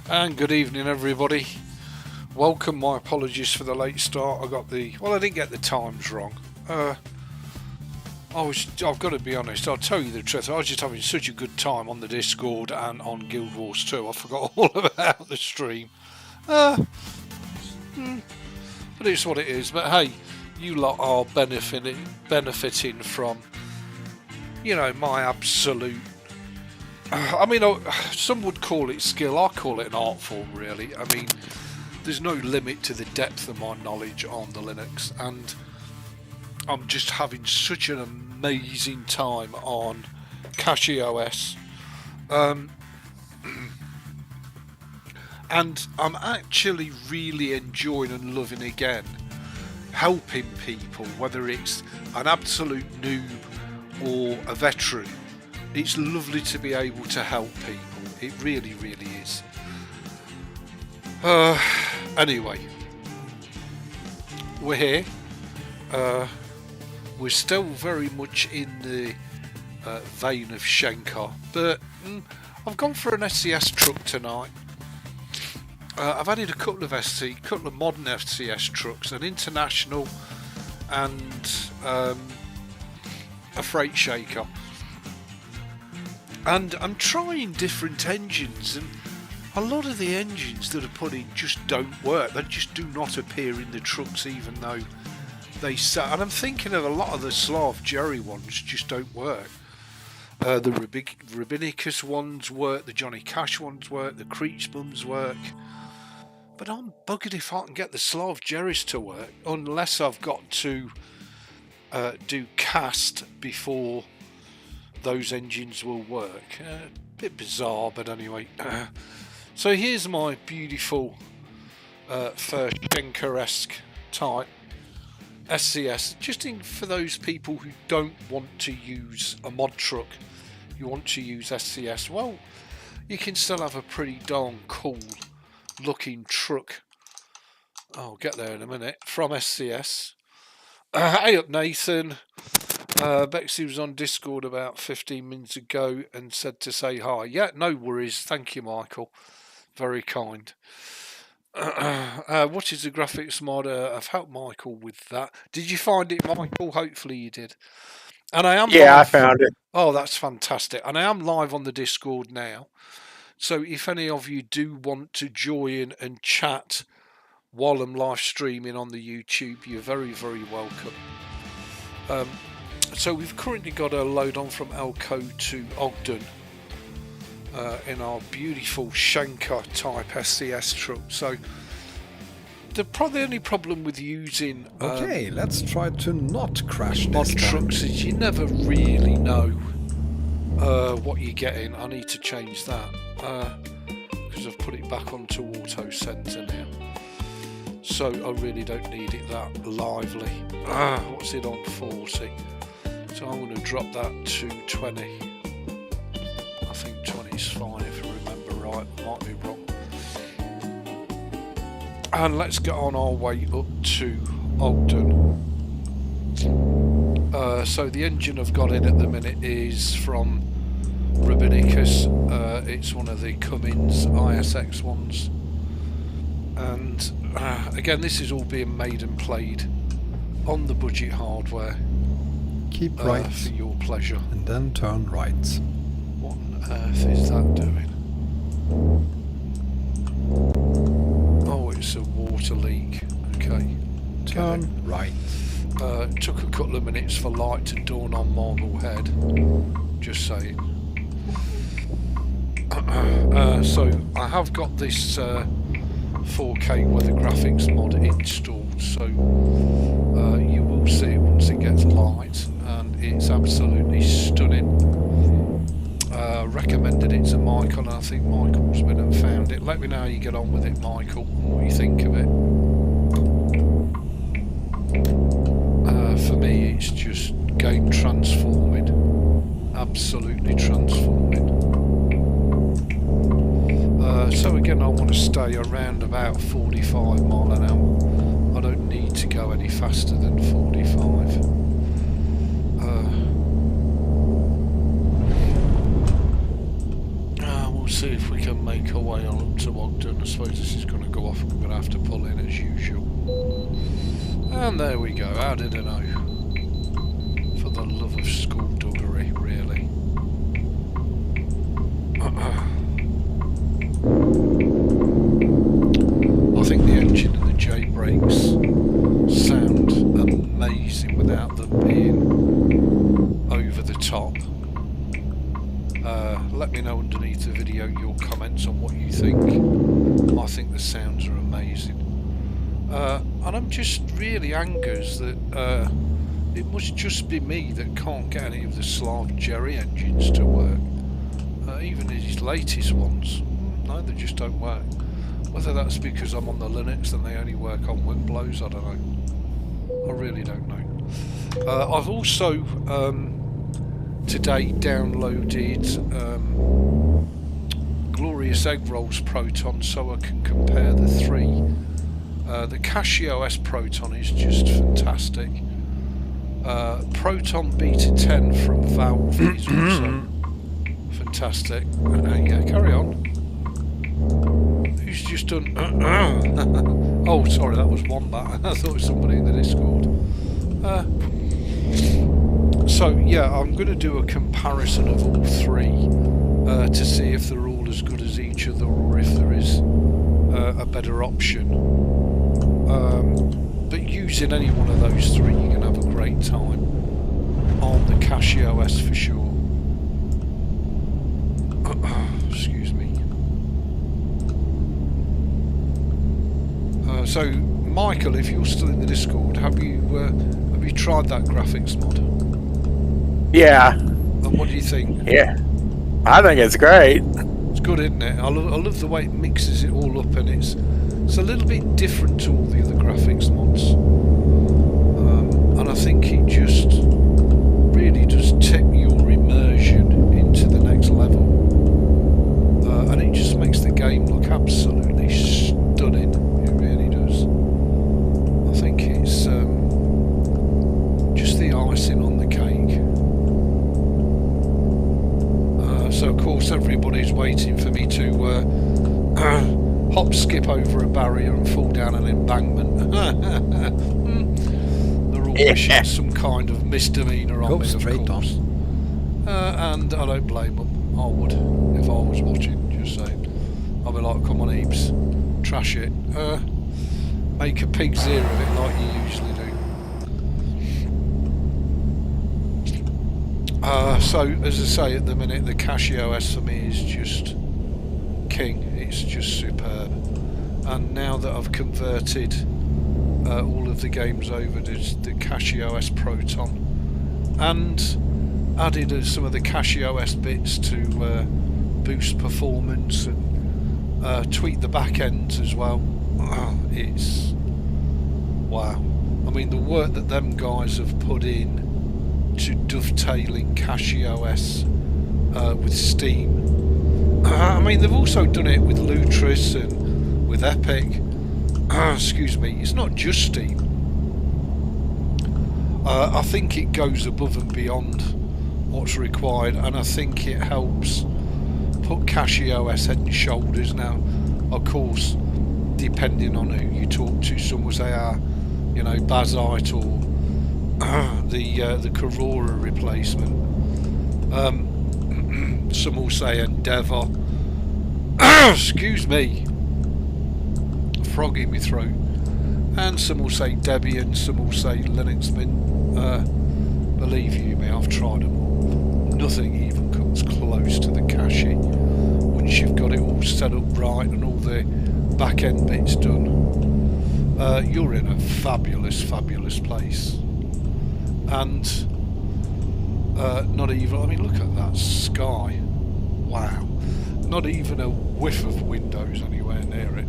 And good evening, everybody. Welcome. My apologies for the late start. I didn't get the times wrong. I've got to be honest, I'll tell you the truth, I was just having such a good time on the Discord and on Guild Wars 2, I forgot all about the stream. But it's what it is. But hey, you lot are benefiting from, my absolute... some would call it skill, I call it an art form, really. I mean, there's no limit to the depth of my knowledge on the Linux, and I'm just having such an amazing time on CachyOS. And I'm actually really enjoying and loving again helping people, whether it's an absolute noob or a veteran. It's lovely to be able to help people. It really, really is. Anyway, we're here. We're still very much in the vein of Schenker, but I've gone for an SCS truck tonight. I've added a couple of modern SCS trucks, an international and a freight shaker. And I'm trying different engines, and a lot of the engines that are put in just don't work. They just do not appear in the trucks, even though they say. And I'm thinking of a lot of the Slav Jerry ones just don't work. The Rabbinicus ones work, the Johnny Cash ones work, the Creechbums work. But I'm buggered if I can get the Slav Jerrys to work, unless I've got to do cast before those engines will work. A bit bizarre, but anyway. So here's my beautiful first Schenker-esque type SCS, just for those people who don't want to use a mod truck, you want to use SCS. Well, you can still have a pretty darn cool looking truck. I'll get there in a minute. From SCS. Hey up, Nathan. Bexley was on Discord about 15 minutes ago and said to say hi. Yeah, no worries. Thank you, Michael. Very kind. What is the graphics mod? I've helped Michael with that. Did you find it, Michael? Hopefully you did. And I am live. I found it. Oh, that's fantastic. And I am live on the Discord now. So if any of you do want to join and chat while I'm live streaming on the YouTube, you're very, very welcome. So we've currently got a load on from Elko to Ogden in our beautiful Schenker type SCS truck. So the only problem with using okay, let's try to not crash mod trucks is you never really know what you're getting. I need to change that because I've put it back onto auto center now, so I really don't need it that lively. What's it on? 40. So I'm going to drop that to 20. I think 20 is fine if I remember right. I might be wrong. And let's get on our way up to Ogden. So the engine I've got in at the minute is from Rabbinicus. It's one of the Cummins ISX ones. And again, this is all being made and played on the budget hardware. Keep right for your pleasure. And then turn right. What on earth is that doing? Oh, it's a water leak. Okay. Turn right. Took a couple of minutes for light to dawn on Marblehead. Just saying. So I have got this 4K weather graphics mod installed, so you will see it once it gets light, and it's absolutely stunning. Recommended it to Michael, and I think Michael's been and found it. Let me know how you get on with it, Michael, and what you think of it. For me, it's just game transforming, absolutely transforming. So again, I want to stay around about 45 mile an hour. I don't need to go any faster than 45. We'll see if we can make our way on up to Ogden. suppose this is going to go off. I'm going to have to pull in as usual. And there we go. How did I know? For the love of skullduggery, really. I think the engine and the J-brakes sound amazing without them being over the top. Let me know underneath the video your comments on what you think. I think the sounds are amazing. And I'm just really angers that it must just be me that can't get any of the Slav Jerry engines to work. Even his latest ones. No, they just don't work. Whether that's because I'm on the Linux and they only work on Windows, I don't know. I really don't know. I've also today downloaded Glorious Egg Rolls Proton so I can compare the three. The CachyOS Proton is just fantastic. Proton Beta 10 from Valve is also fantastic. Yeah, carry on. Who's just done? Oh, sorry, that was Wombat. I thought it was somebody in the Discord. So yeah, I'm going to do a comparison of all three to see if they're all as good as each other or if there is a better option. But using any one of those three, you can have a great time on the CachyOS for sure. Excuse me. So, Michael, if you're still in the Discord, have you tried that graphics mod? Yeah. And what do you think? Yeah. I think it's great. It's good, isn't it? I love the way it mixes it all up, and it's a little bit different to all the other graphics mods. And I think it just really does tip your immersion into the next level. And it just makes the game look absolutely stunning. It really does. I think it's just the icing on the cake. So of course everybody's waiting for me to hop skip over a barrier and fall down an embankment. They're all wishing some kind of misdemeanour on me, of course. And I don't blame them. I would if I was watching, just saying. I'd be like, come on Ebeez, trash it. Make a pig's ear of it like you usually do. So, as I say, at the minute, the CachyOS for me is just king. It's just superb. And now that I've converted all of the games over to the CachyOS Proton and added some of the CachyOS bits to boost performance and tweak the back end as well, it's wow. I mean, the work that them guys have put in to dovetailing CachyOS with Steam. I mean, they've also done it with Lutris and with Epic. Excuse me, it's not just Steam. I think it goes above and beyond what's required, and I think it helps put CachyOS head and shoulders now. Of course, depending on who you talk to, some will say, you know, Bazite or the Corora replacement. Some will say Endeavour. Excuse me, frog in my throat. And some will say Debian, some will say Linux Mint. Believe you me, I've tried them all. Nothing even comes close to the Cachy. Once you've got it all set up right and all the back end bits done, you're in a fabulous, fabulous place. And not even, I mean, look at that sky. Wow. Not even a whiff of windows anywhere near it.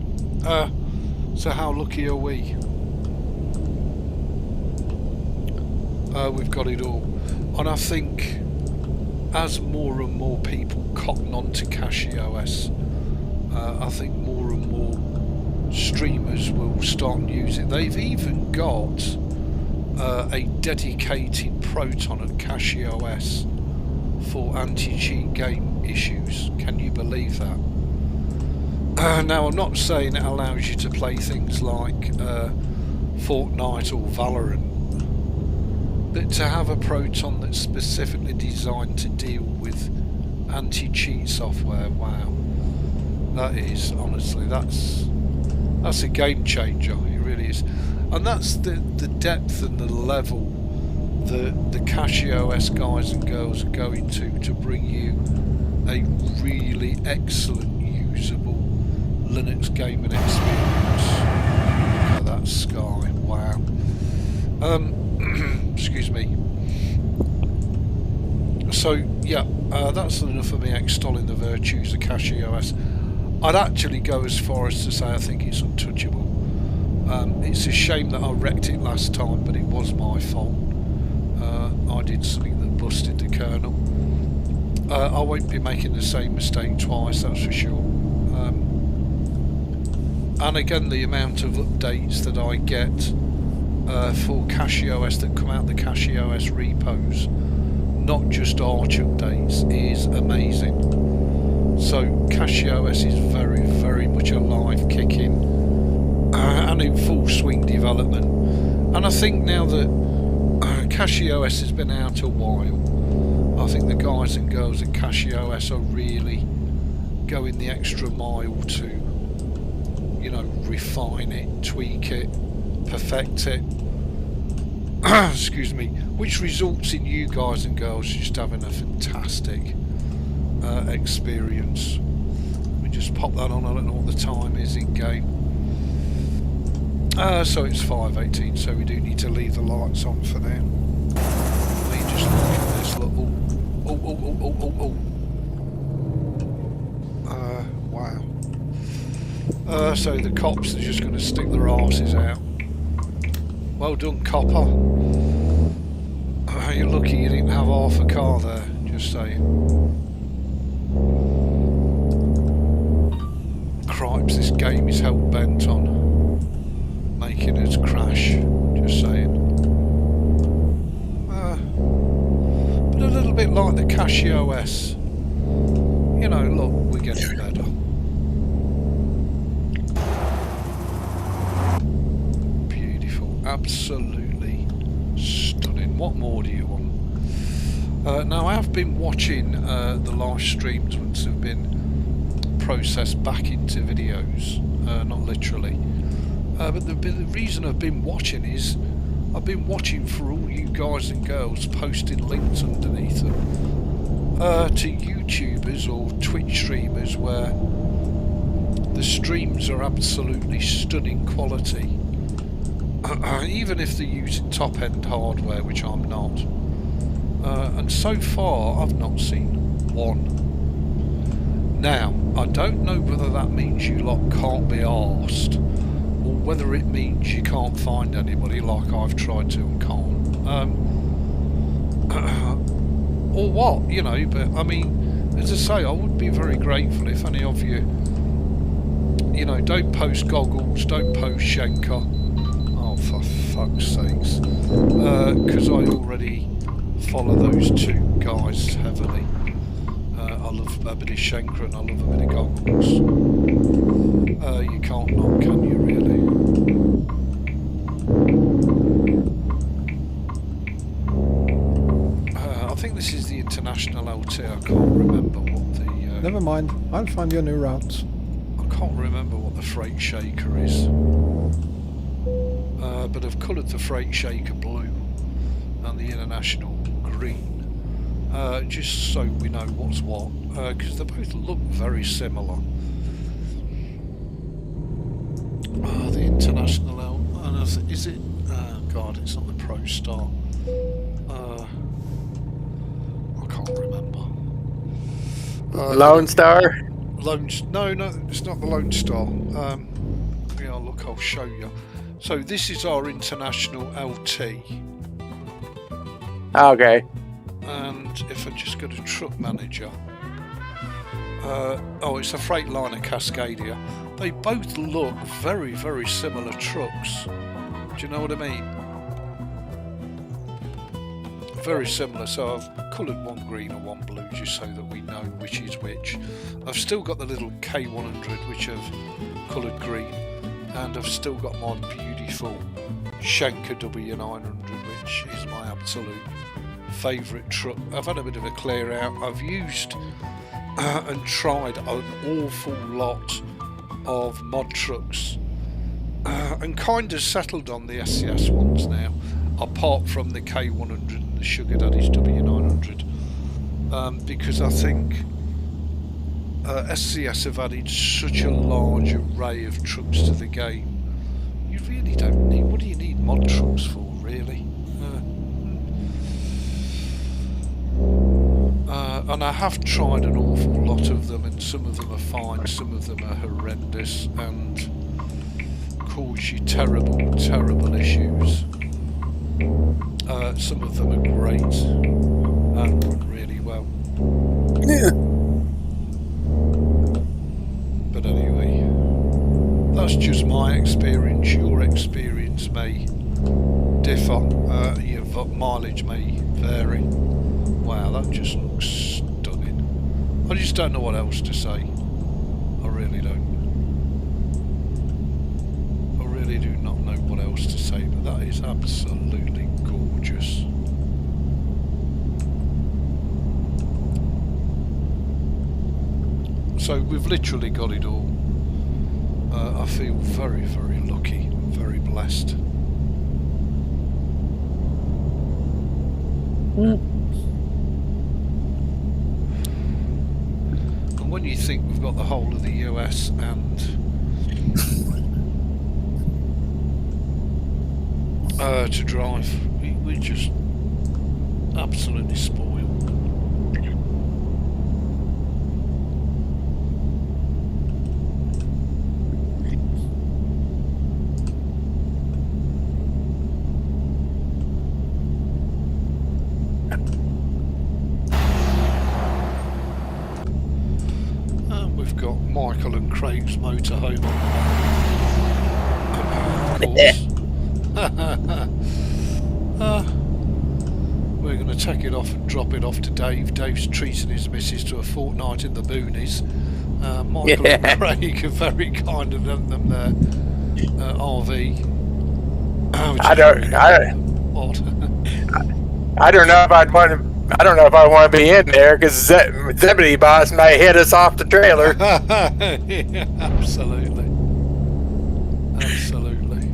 So how lucky are we? We've got it all. And I think as more and more people cotton on to CachyOS, I think more and more streamers will start and use it. They've even got a dedicated Proton at CachyOS for anti-cheat game issues. Can you believe that? Now, I'm not saying it allows you to play things like Fortnite or Valorant, but to have a Proton that's specifically designed to deal with anti-cheat software, wow, that is, honestly, that's a game changer. It really is. And that's the depth and the level that the CachyOS guys and girls are going to bring you a really excellent, usable Linux gaming experience. Look at that sky, wow. Excuse me. So yeah, that's enough of me extolling the virtues of CachyOS. I'd actually go as far as to say I think it's untouchable. It's a shame that I wrecked it last time, but it was my fault. I did something that busted the kernel. I won't be making the same mistake twice, that's for sure. And again, the amount of updates that I get for CachyOS that come out the CachyOS repos, not just Arch updates, is amazing. So CachyOS is very, very much alive, kicking, and in full swing development. And I think now that CachyOS has been out a while, I think the guys and girls at CachyOS are really going the extra mile to, you know, refine it, tweak it, perfect it. Excuse me, which results in you guys and girls just having a fantastic experience. Let me just pop that on. I don't know what the time is in game. So it's 5:18, so we do need to leave the lights on for now. Let me just look at this little. Wow. So the cops are just going to stick their arses out. Well done, copper. You're lucky you didn't have half a car there, just saying. Cripes, this game is hell bent on making us crash, just saying. But a little bit like the CachyOS. You know, look, we're getting better. Absolutely stunning. What more do you want? Now, I have been watching the live streams once they've been processed back into videos, not literally. But the reason I've been watching is I've been watching for all you guys and girls posting links underneath them to YouTubers or Twitch streamers where the streams are absolutely stunning quality. Even if they're using top-end hardware, which I'm not. And so far, I've not seen one. Now, I don't know whether that means you lot can't be arsed, or whether it means you can't find anybody like I've tried to and can't. Or what, you know, but I mean, as I say, I would be very grateful if any of you, you know, don't post goggles, don't post Schenker. For fuck's sakes, because I already follow those two guys heavily. I love Ebeez Schenker and I love a bit of goggles. You can't not, can you, really? I think this is the International LT. I can't remember what the... Never mind, I'll find you a new route. I can't remember what the Freight Shaker is. But I've coloured the Freight Shaker blue and the International green, just so we know what's what, because they both look very similar. The International is it? Oh God, it's not the Pro Star. I can't remember. Lone Star? No, it's not the Lone Star. Yeah, look, I'll show you. So this is our International LT. Okay. And if I just go to Truck Manager, oh, it's a Freightliner Cascadia. They both look very, very similar trucks. Do you know what I mean? very similar. So I've coloured one green and one blue just so that we know which is which. I've still got the little K100 which I've coloured green, and I've still got my beautiful Schenker W900 which is my absolute favourite truck. I've had a bit of a clear out. I've used and tried an awful lot of mod trucks and kind of settled on the SCS ones now, apart from the K100 and the Sugar Daddy's W900, because I think SCS have added such a large array of trucks to the game. You really don't need, what do you need mod trucks for, really? And I have tried an awful lot of them, and some of them are fine, some of them are horrendous and cause you terrible, terrible issues. Some of them are great and run really well. Yeah. But anyway, that's just my experience. Your experience may differ, your mileage may vary. Wow, that just looks stunning. I just don't know what else to say. I really don't. I really do not know what else to say, but that is absolutely gorgeous. So we've literally got it all. I feel very, very lucky, very blessed. And when you think we've got the whole of the US and to drive, we're just absolutely spoiled. Michael and Craig's motorhome on the way. We're going to take it off and drop it off to Dave. Dave's treating his missus to a fortnight in the boonies. Michael and Craig are very kind of lent them their RV. I don't know if I'd want to. I don't know if I want to be in there because Zebedee boss may hit us off the trailer. Yeah, absolutely. Absolutely.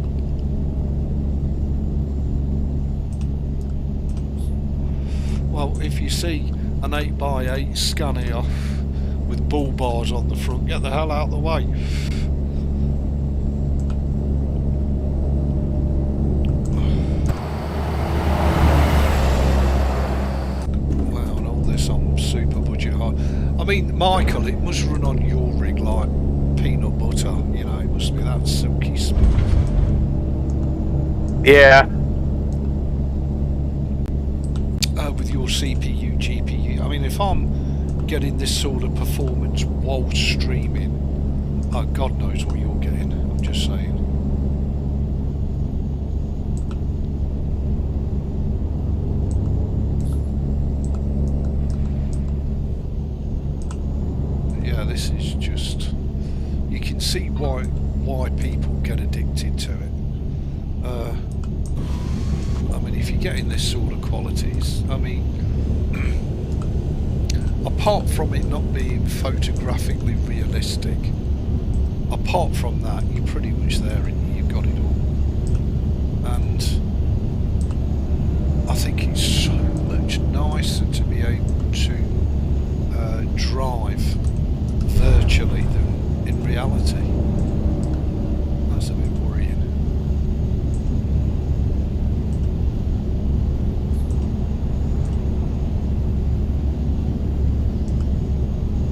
Well, if you see an 8x8 Scania with bull bars on the front, get the hell out of the way. I mean, Michael, it must run on your rig like peanut butter, you know, it must be that silky smooth. Yeah. With your CPU, GPU, I mean, if I'm getting this sort of performance while streaming, God knows what you're getting, I'm just saying. This is just, you can see why people get addicted to it. I mean, if you're getting this sort of qualities, I mean, apart from it not being photographically realistic, apart from that, you're pretty much there and you've got it all. And I think it's so much nicer to be able to drive virtually than in reality. That's a bit worrying.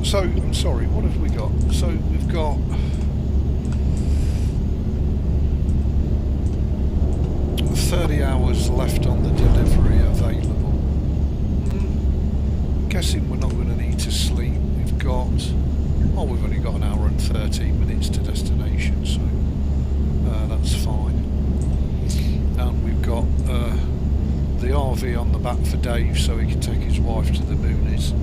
So, I'm sorry, what have we got? So, we've got $30 hours left on the delivery available. Guessing we're not going to need to sleep. We've got, oh, we've only got an hour and 13 minutes to destination, so that's fine. And we've got the RV on the back for Dave so he can take his wife to the moonies.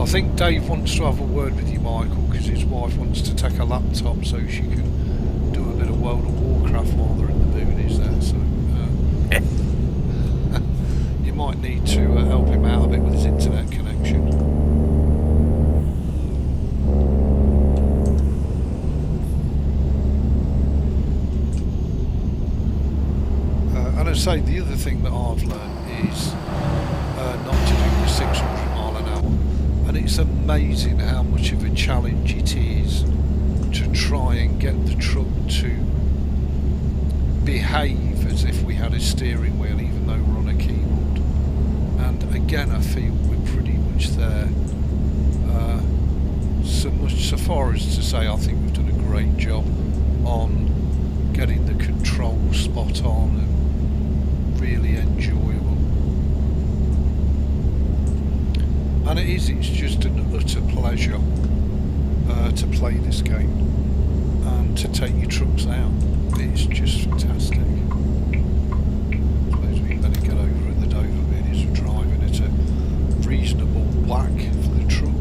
I think Dave wants to have a word with you, Michael, because his wife wants to take a laptop so she can do a bit of World of Warcraft while they're in the moonies there. So you might need to help him out a bit with his internet connection. And I say the other thing that I've learned is not to do the 600 mile an hour, and it's amazing how much of a challenge it is to try and get the truck to behave as if we had a steering wheel even though we're on a keyboard. And again, I feel we're pretty much there. So far as to say I think we've done a great job on getting the control spot on and really enjoyable. And it's just an utter pleasure to play this game and to take your trucks out. It's just fantastic. I suppose we better get over at the Dover bit is driving at a reasonable whack for the truck.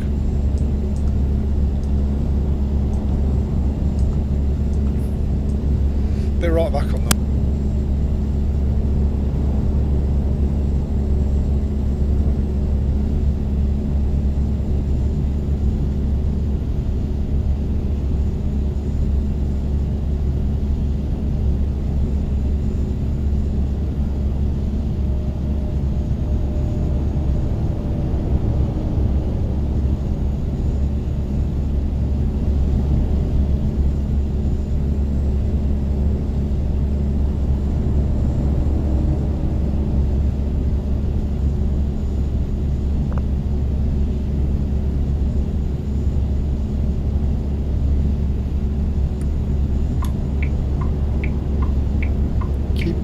Be right back on that.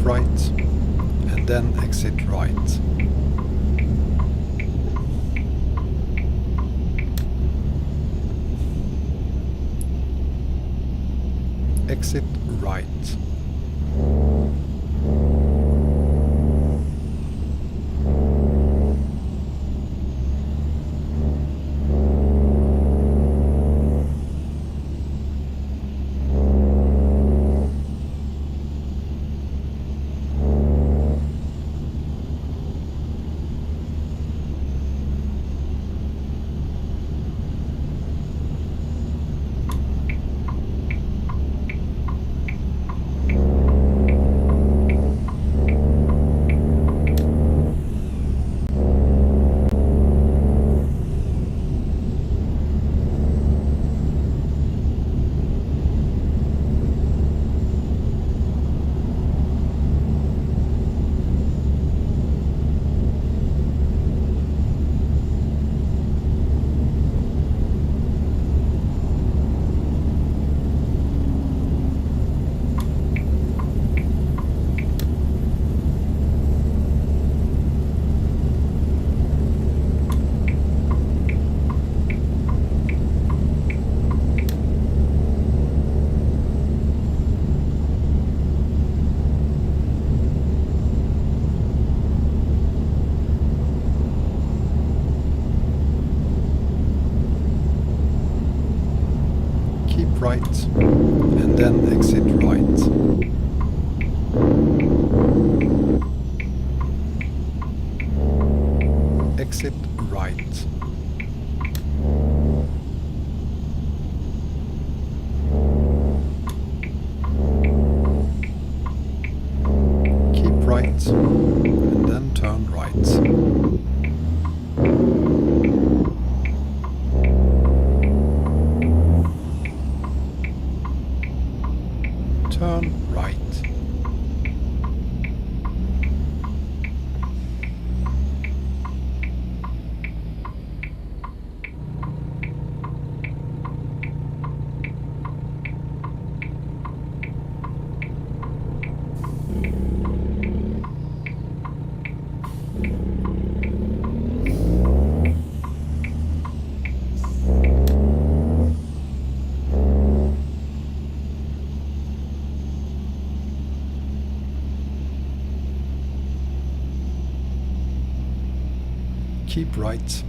Right, and then exit right. Exit right. Right, and then exit right. Exit right. Keep right, and then turn right. Turn right. keep right.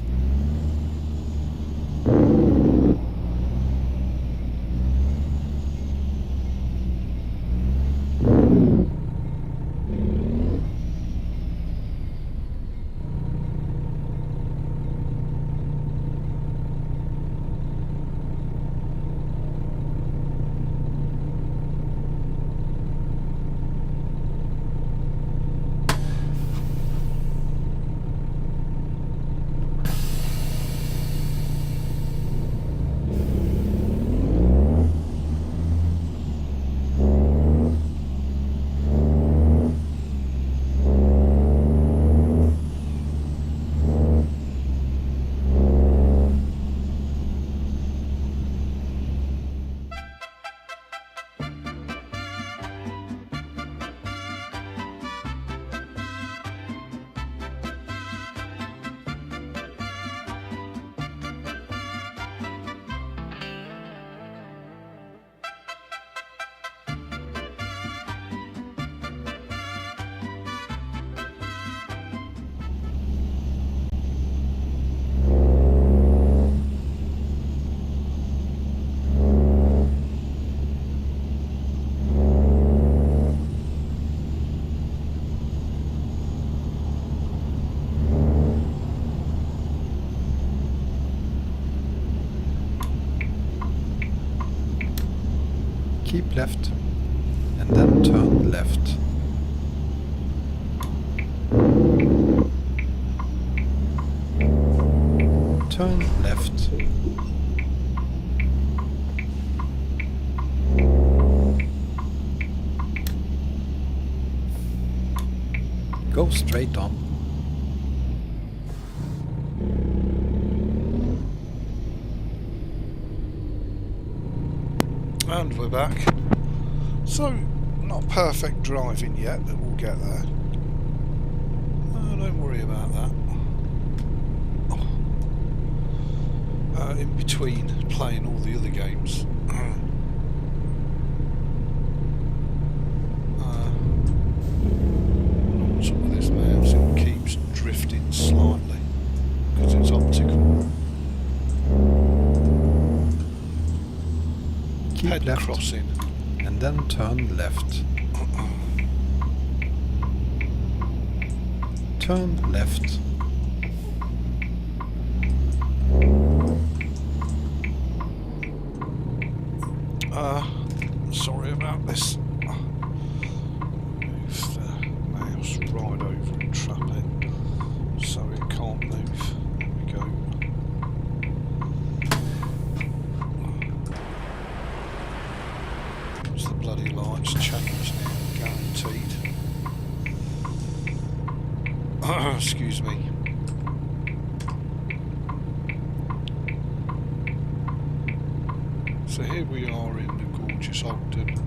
Keep left and then turn left. Turn left. Go straight on. And we're back. So, not perfect driving yet, but we'll get there. Oh, don't worry about that. In between playing all the other games. What's up with this mouse? It keeps drifting slightly because it's optical. Keep Head left crossing. and then turn left. Turn left. Sorry about this. Move the mouse right over and trap it so it can't move. There we go. As the bloody lights change now, guaranteed. Excuse me. So here we are in the gorgeous Ogden.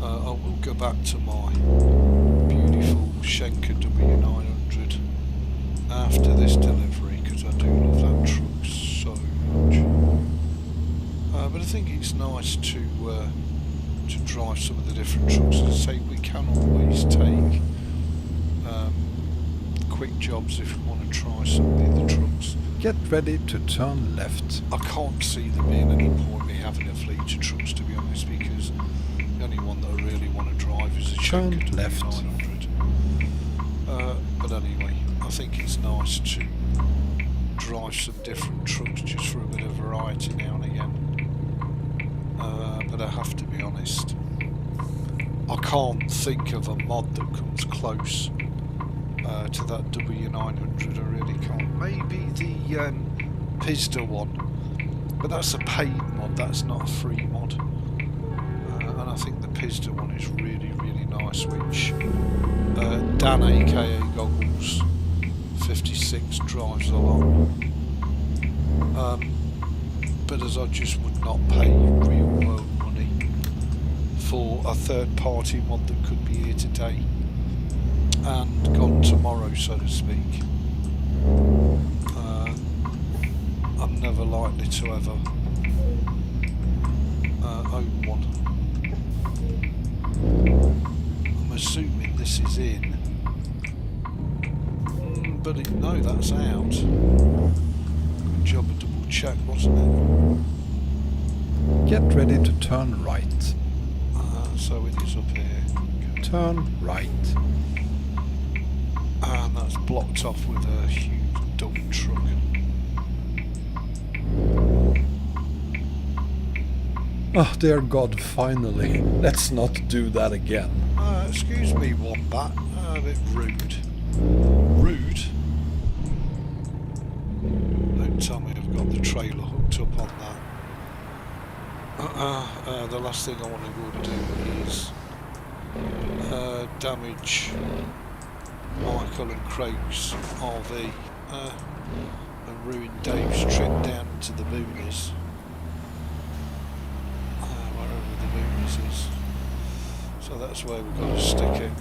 I will go back to my beautiful Schenker W900 after this delivery because I do love that truck so much. But I think it's nice to drive some of the different trucks. As I say, we can always take quick jobs if we want to try some of the other trucks. Get ready to turn left. I can't see there being any point me having a fleet of trucks, to be honest, because the only one that I really want to drive is a Turn Schenker left. W900. But anyway, I think it's nice to drive some different trucks just for a bit of variety now and again. But I have to be honest, I can't think of a mod that comes close to that W900. I really can't. Maybe the Pizda one, but that's a paid mod, that's not a free mod. And I think the Pizda one is really, really nice, which Dan aka Goggles 56 drives a lot. But as I just would not pay real world money for a third party mod that could be here today and gone tomorrow, so to speak. I'm never likely to ever but no, that's out. Good job of double check, wasn't it? Get ready to turn right. So it is up here. Okay. Turn right. And that's blocked off with a huge dump truck. Oh dear God, finally. Let's not do that again. Excuse me, Wombat. A bit rude. Rude? Don't tell me I've got the trailer hooked up on that. The last thing I want to go to do is damage Michael and Craig's RV and ruin Dave's trip down to the boonies. Wherever the boonies is. So that's where we've got to stick it.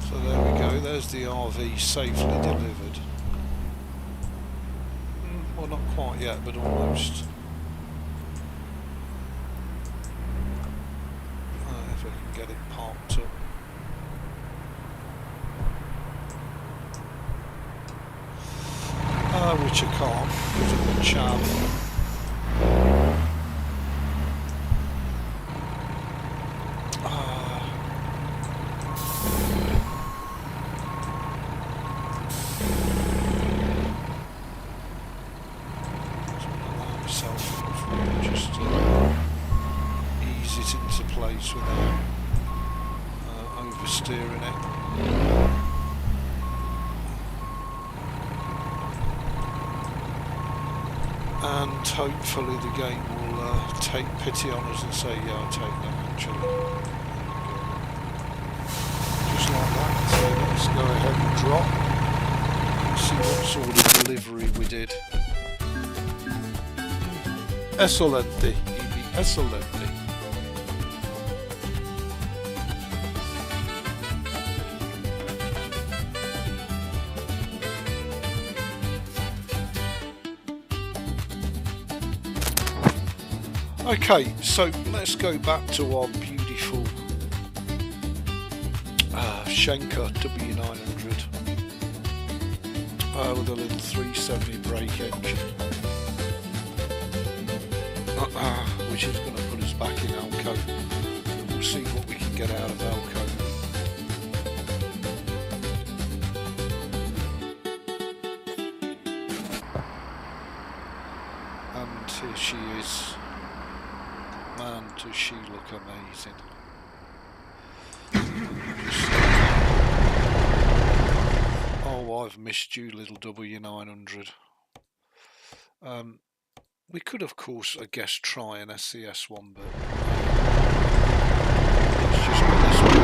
So there we go, there's the RV safely delivered. Well, not quite yet, but almost. If I can get it parked up. Which I can't, because of the chav. Place without oversteering it. And hopefully the game will take pity on us and say, yeah, I'll take that actually. Just like that. So let's go ahead and drop and see what sort of delivery we did. Excelente, Ebi, excelente. Okay, so let's go back to our beautiful Schenker W900 with a little 370 brake engine, which is going to put us back in Elco. We'll see what we can get out of Elco. And here she is. Man, does she look amazing. Oh, I've missed you, little W900. We could, of course, I guess, try an SCS one, but let's just put this one in.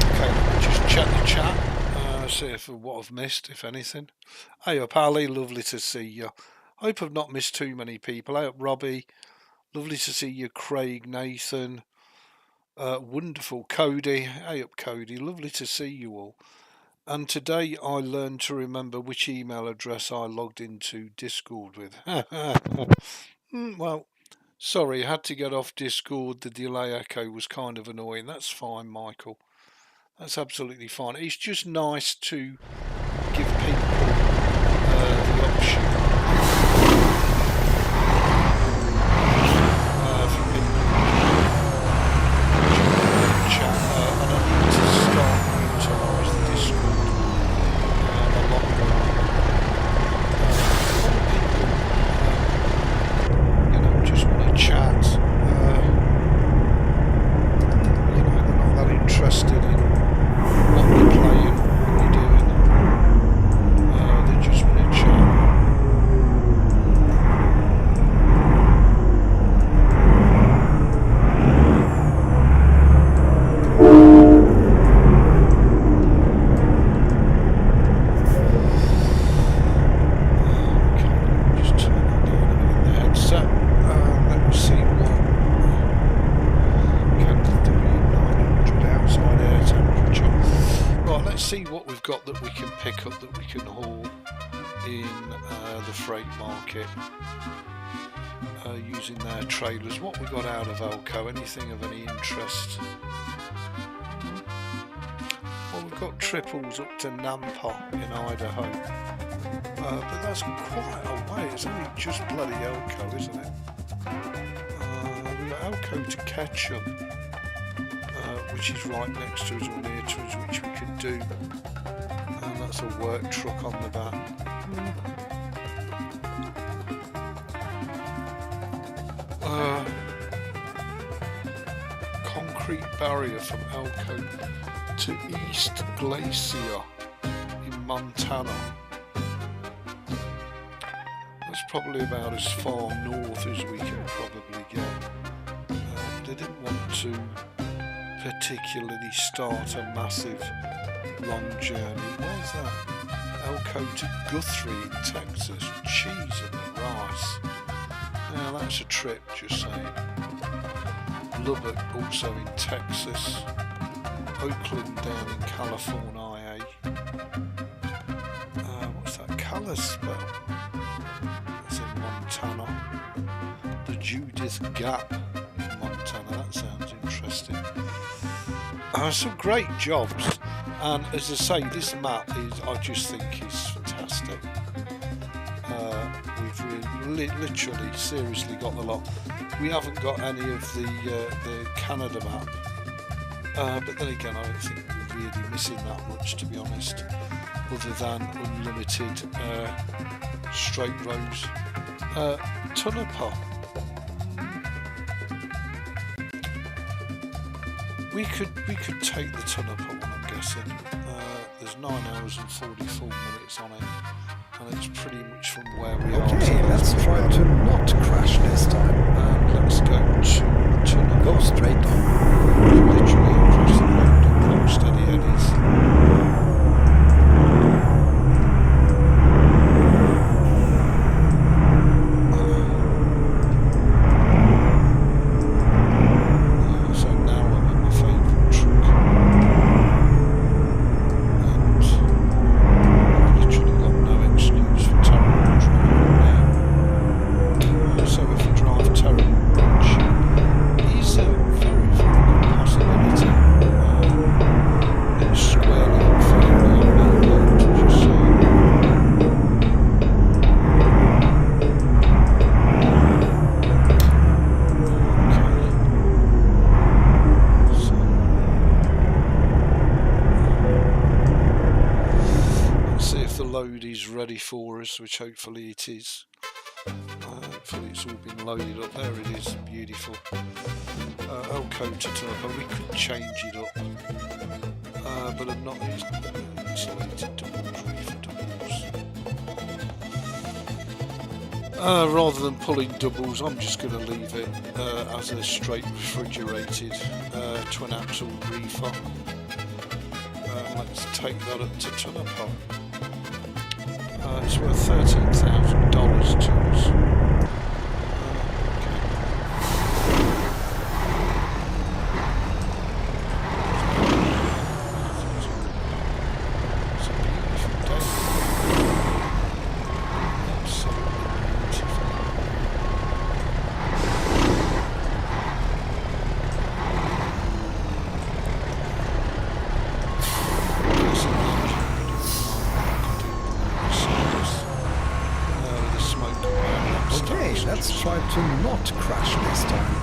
Okay, let me just check the chat. See if what I've missed, if anything. Hey up, Ali, lovely to see you. Hope I've not missed too many people. Hey up, Robbie, lovely to see you. Craig, Nathan, wonderful Cody. Hey up, Cody, lovely to see you all. And today I learned to remember which email address I logged into Discord with. Well, sorry, I had to get off Discord. The delay echo was kind of annoying. That's fine, Michael. That's absolutely fine. It's just nice to give people the option for people to chat. And I need to start utilise the Discord a lot more. People, just want to chat. They're not that interested in what you're playing, what you're doing. They just want to chat. Okay, just turn that down a bit in the headset. Let's see what can do 900 outside air temperature. Right, let's see what we've got that we can pick up, that we can haul in the freight market. using their trailers. What we got out of Elco? Anything of any interest? Well, we've got triples up to Nampa in Idaho, but that's quite a way. It's only just bloody Elco, isn't it? We've got Elco to Ketchup, which is right next to us or near to us, which we could do. And that's a work truck on the back. Concrete barrier from Elko to East Glacier in Montana. That's probably about as far north as we can probably get. They didn't want to particularly start a massive long journey. Where's that? Elko to Guthrie in Texas. Cheese and rice. Now that's a trip, just saying. Lubbock also in Texas. Oakland down in California. What's that colour spell? That's in Montana. The Judith Gap in Montana. That sounds interesting. Some great jobs. And as I say, this map I just think is fantastic. We've literally, seriously got a lot. We haven't got any of the Canada map, but then again, I don't think we're really missing that much, to be honest, other than unlimited straight rows. Tonopah. We could take the Tonopah one, I'm guessing. There's 9 hours and 44 minutes on it. And it's pretty much from where we are. Okay, let's try to not crash this time. And let's go to Go straight on. literally across the road and block steady eddies. So now I'm in my favourite truck. And I've literally got no excuse for terrible driving now. So if you drive terrible, which is a very, very good possibility, it's squarely unfairly on MLAA, just saying. Let's see if the load is ready for us, which hopefully it is. Hopefully it's all been loaded up. There it is, beautiful. Elko to Tonopah. We could change it up, but I'm not selected doubles, reefer doubles. Rather than pulling doubles, I'm just going to leave it as a straight refrigerated twin axle reefer. Let's take that up to Tonopah. It's worth $13,000 to us. It's a beautiful day. Absolutely beautiful. Okay, let's try to not crash this time.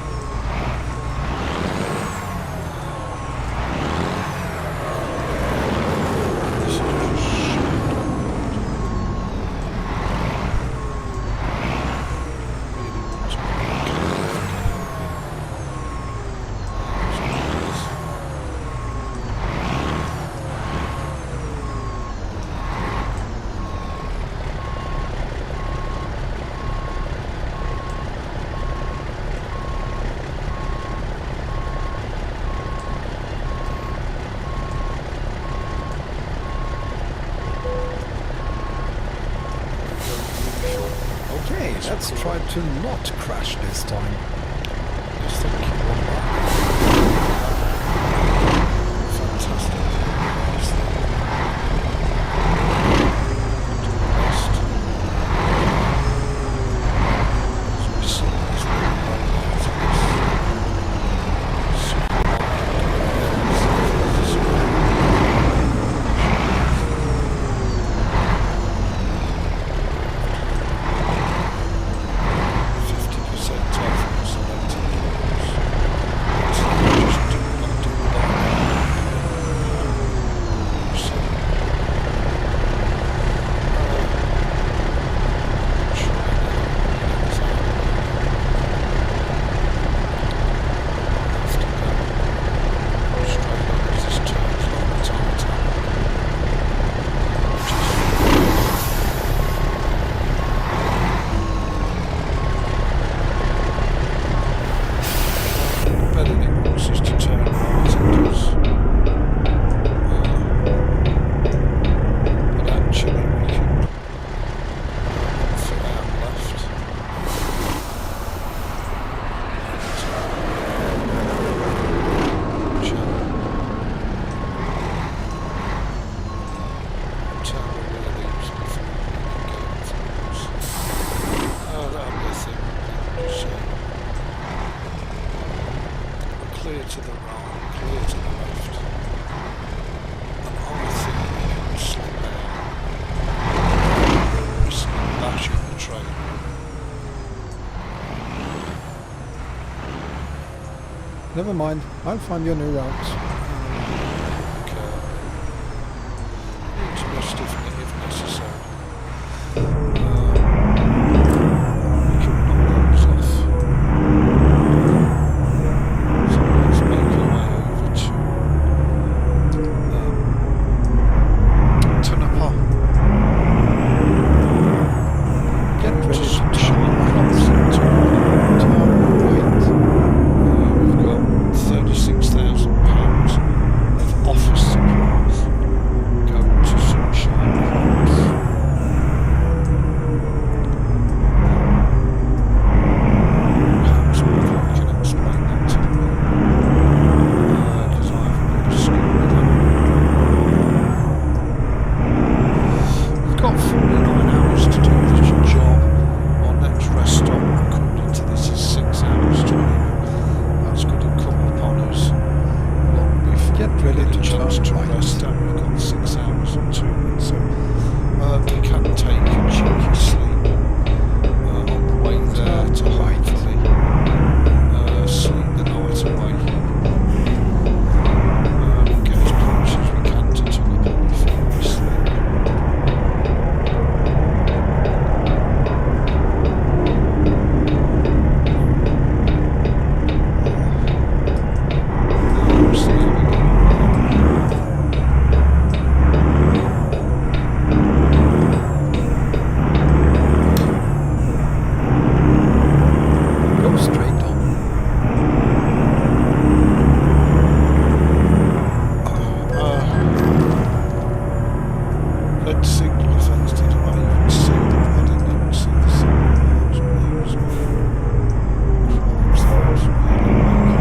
Okay, let's try to not crash this time. Yes, thank you. Fantastic. To the west. As we see, Never mind. I'll find you a new route. Okay. It's most definitely if necessary. We can knock those off. So let's make our way over to Tunapa. Get ready to Just turn right. We've got £36,000 of office supplies going to Sunshine Crops. Perhaps we can explain that to me, because I haven't got a scoop with them. We've got 49 hours to do this job. Our next rest stop, according to this, is 6 hours 20. That's going to come upon us long before Get we ready get a to chance turn to right. rest, and we've got 6 hours and 2 minutes. So we can take a cheeky sleep on the way there to hopefully sleep the night away. Get as close as we can to Tunapa before we sleep. Go straight on. Red signal effects, did I even see them? I didn't even see the signal bars when he was on. Cripes, that was really like...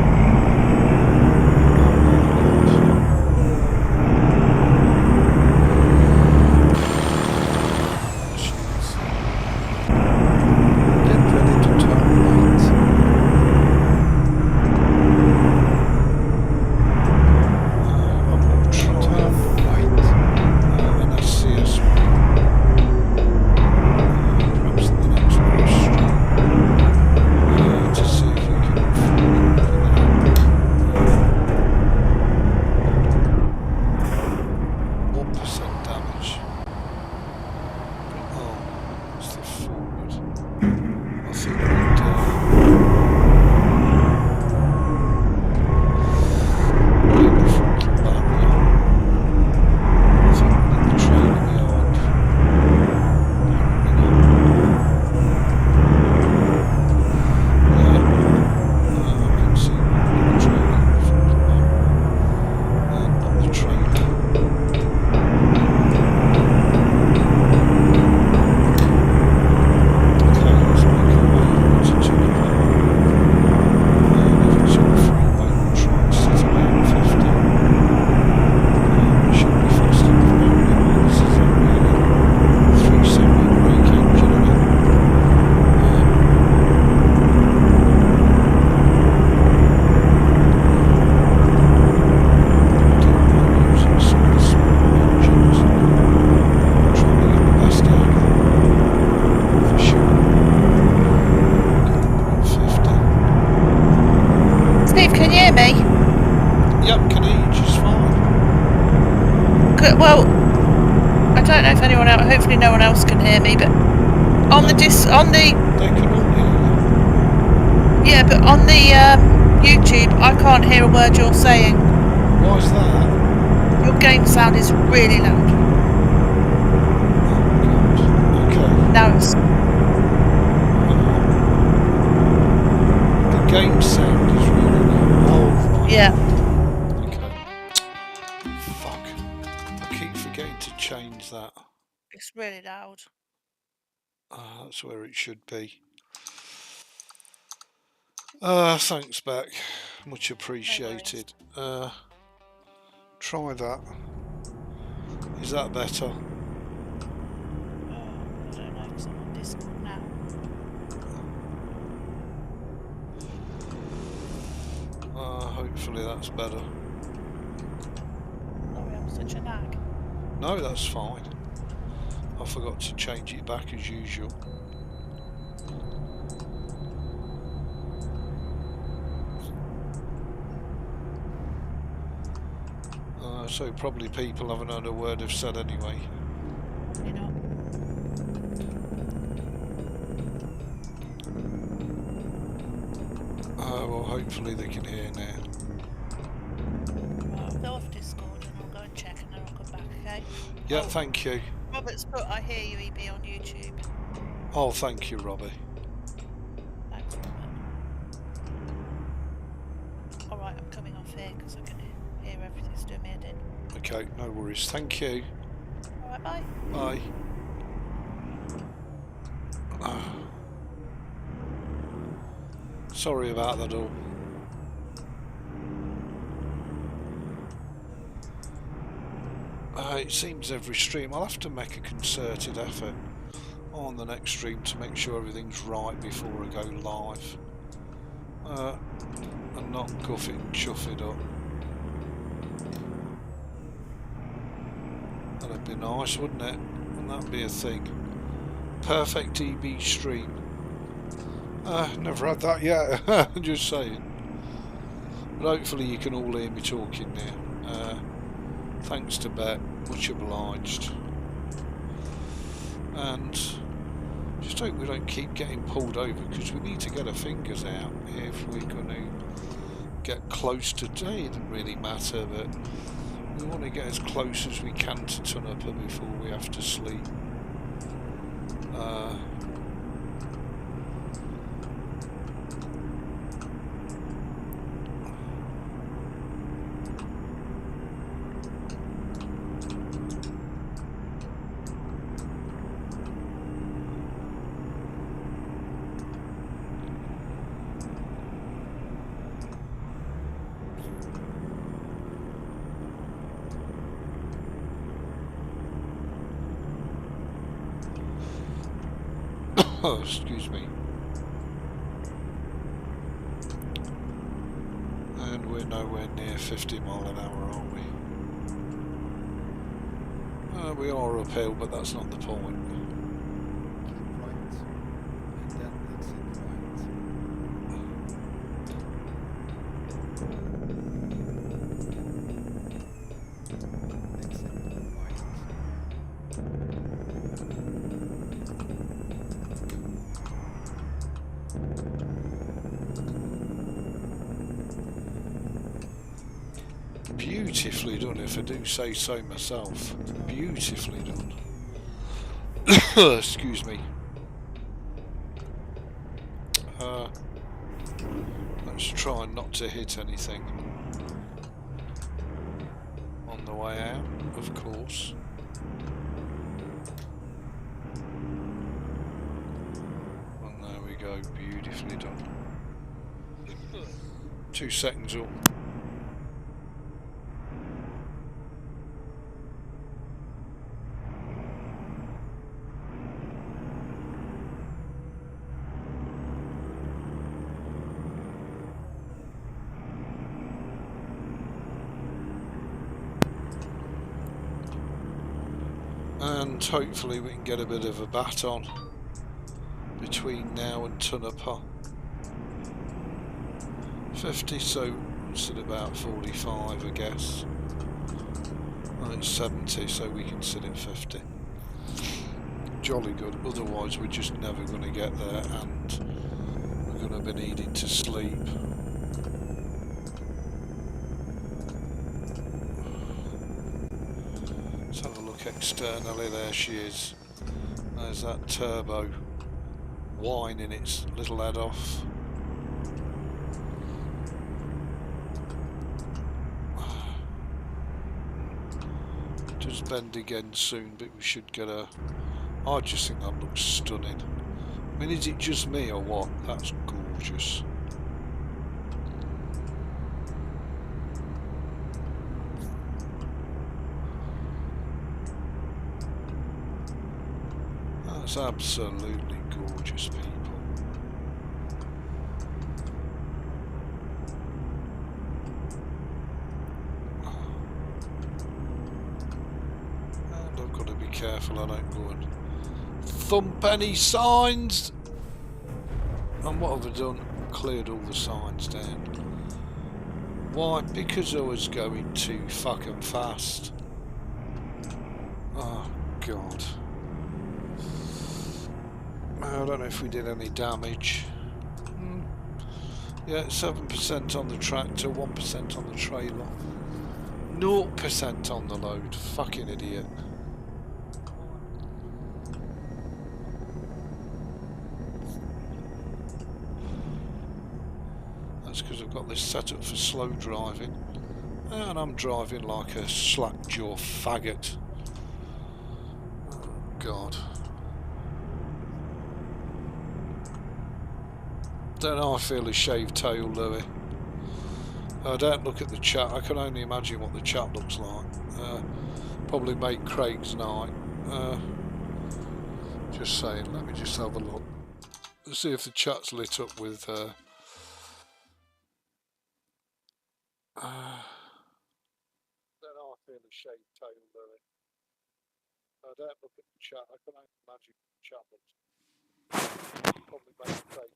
Jeez. Get ready to turn right. I will try Turn right. and I see us perhaps in the next one stream to see if we can fall over there. 1% damage. Oh, what's the forward? I think we'd wait the frontal barrier. I think we need the training yard. Yeah, I can see the training in the frontal barrier. Not the trailer. Okay, let's make our way over to Tunapa. If it's on the freeway, we'll try and sit about 50. We should be fast enough, bearing in mind this is only a 370 brake engine in it. I don't mind using some of the smaller engines. Try to get the best out of them, for sure. Get 150. Steve, can you hear me? Yep, can hear you just fine. Good. Well, I don't know if anyone else. Hopefully, no one else can hear me. But on the They can all hear you. but on the YouTube, I can't hear a word you're saying. Why is that? Your game sound is really loud. Oh god. Okay. Now it's The game sound is really loud. Oh right. yeah. Okay. Fuck. I keep forgetting to change that. It's really loud. That's where it should be. Thanks, Beck. Much appreciated. Try that. Is that better? I don't know, 'cause I'm on Discord now. Hopefully that's better. Sorry, I'm such a nag. No, that's fine. I forgot to change it back as usual. So probably people haven't heard a word have said anyway. Probably not. Well, hopefully they can hear now. Right, I'll go off Discord and I'll go and check and then I'll come back, okay? Yeah, Oh, thank you. Robert's put, I hear you, EB, on YouTube. Oh, thank you, Robbie. Thanks, Robert. Alright, I'm coming off here because I can hear everything's doing me a din. Okay, no worries. Thank you. Alright, bye. Bye. Sorry about that all. It seems every stream I'll have to make a concerted effort on the next stream to make sure everything's right before I go live. And not guff it and chuff it up. That'd be nice, wouldn't it? Wouldn't that be a thing? Perfect EB stream. Never had that yet. Just saying. But hopefully you can all hear me talking now. Thanks to Bet, much obliged. And just hope we don't keep getting pulled over, because we need to get our fingers out if we're going to get close to today. It doesn't really matter, but we want to get as close as we can to Tunapa before we have to sleep. Oh, excuse me. And we're nowhere near 50 mile an hour, are we? We are uphill, but that's not the point. Beautifully done, if I do say so myself. Beautifully done. Excuse me. Let's try not to hit anything on the way out, of course. And there we go, beautifully done. 2 seconds up. And hopefully we can get a bit of a bat on between now and Tunapa. 50, so it's at about 45, I guess. And it's 70, so we can sit at 50. Jolly good, otherwise we're just never going to get there, and we're going to be needing to sleep. Let's have a look externally. There she is. There's that turbo whining its little head off. Does bend again soon, but we should get a... I just think that looks stunning. I mean, is it just me or what? That's gorgeous. That's absolutely gorgeous, people. And I've got to be careful I don't go and thump any signs. And what have I done? Cleared all the signs down. Why? Because I was going too fucking fast. Oh, God. I don't know if we did any damage. Yeah, 7% on the tractor, 1% on the trailer. 0% on the load. Fucking idiot. That's because I've got this set up for slow driving. And I'm driving like a slack-jaw faggot. Oh, God. Don't know, I feel a shaved tail, Louis. Don't look at the chat. I can only imagine what the chat looks like. Probably make Craig's night. Just saying, let me just have a look. Let's see if the chat's lit up with... Don't know, I feel a shaved tail, Louis. Don't look at the chat. I can only imagine what the chat looks like. Probably make Craig.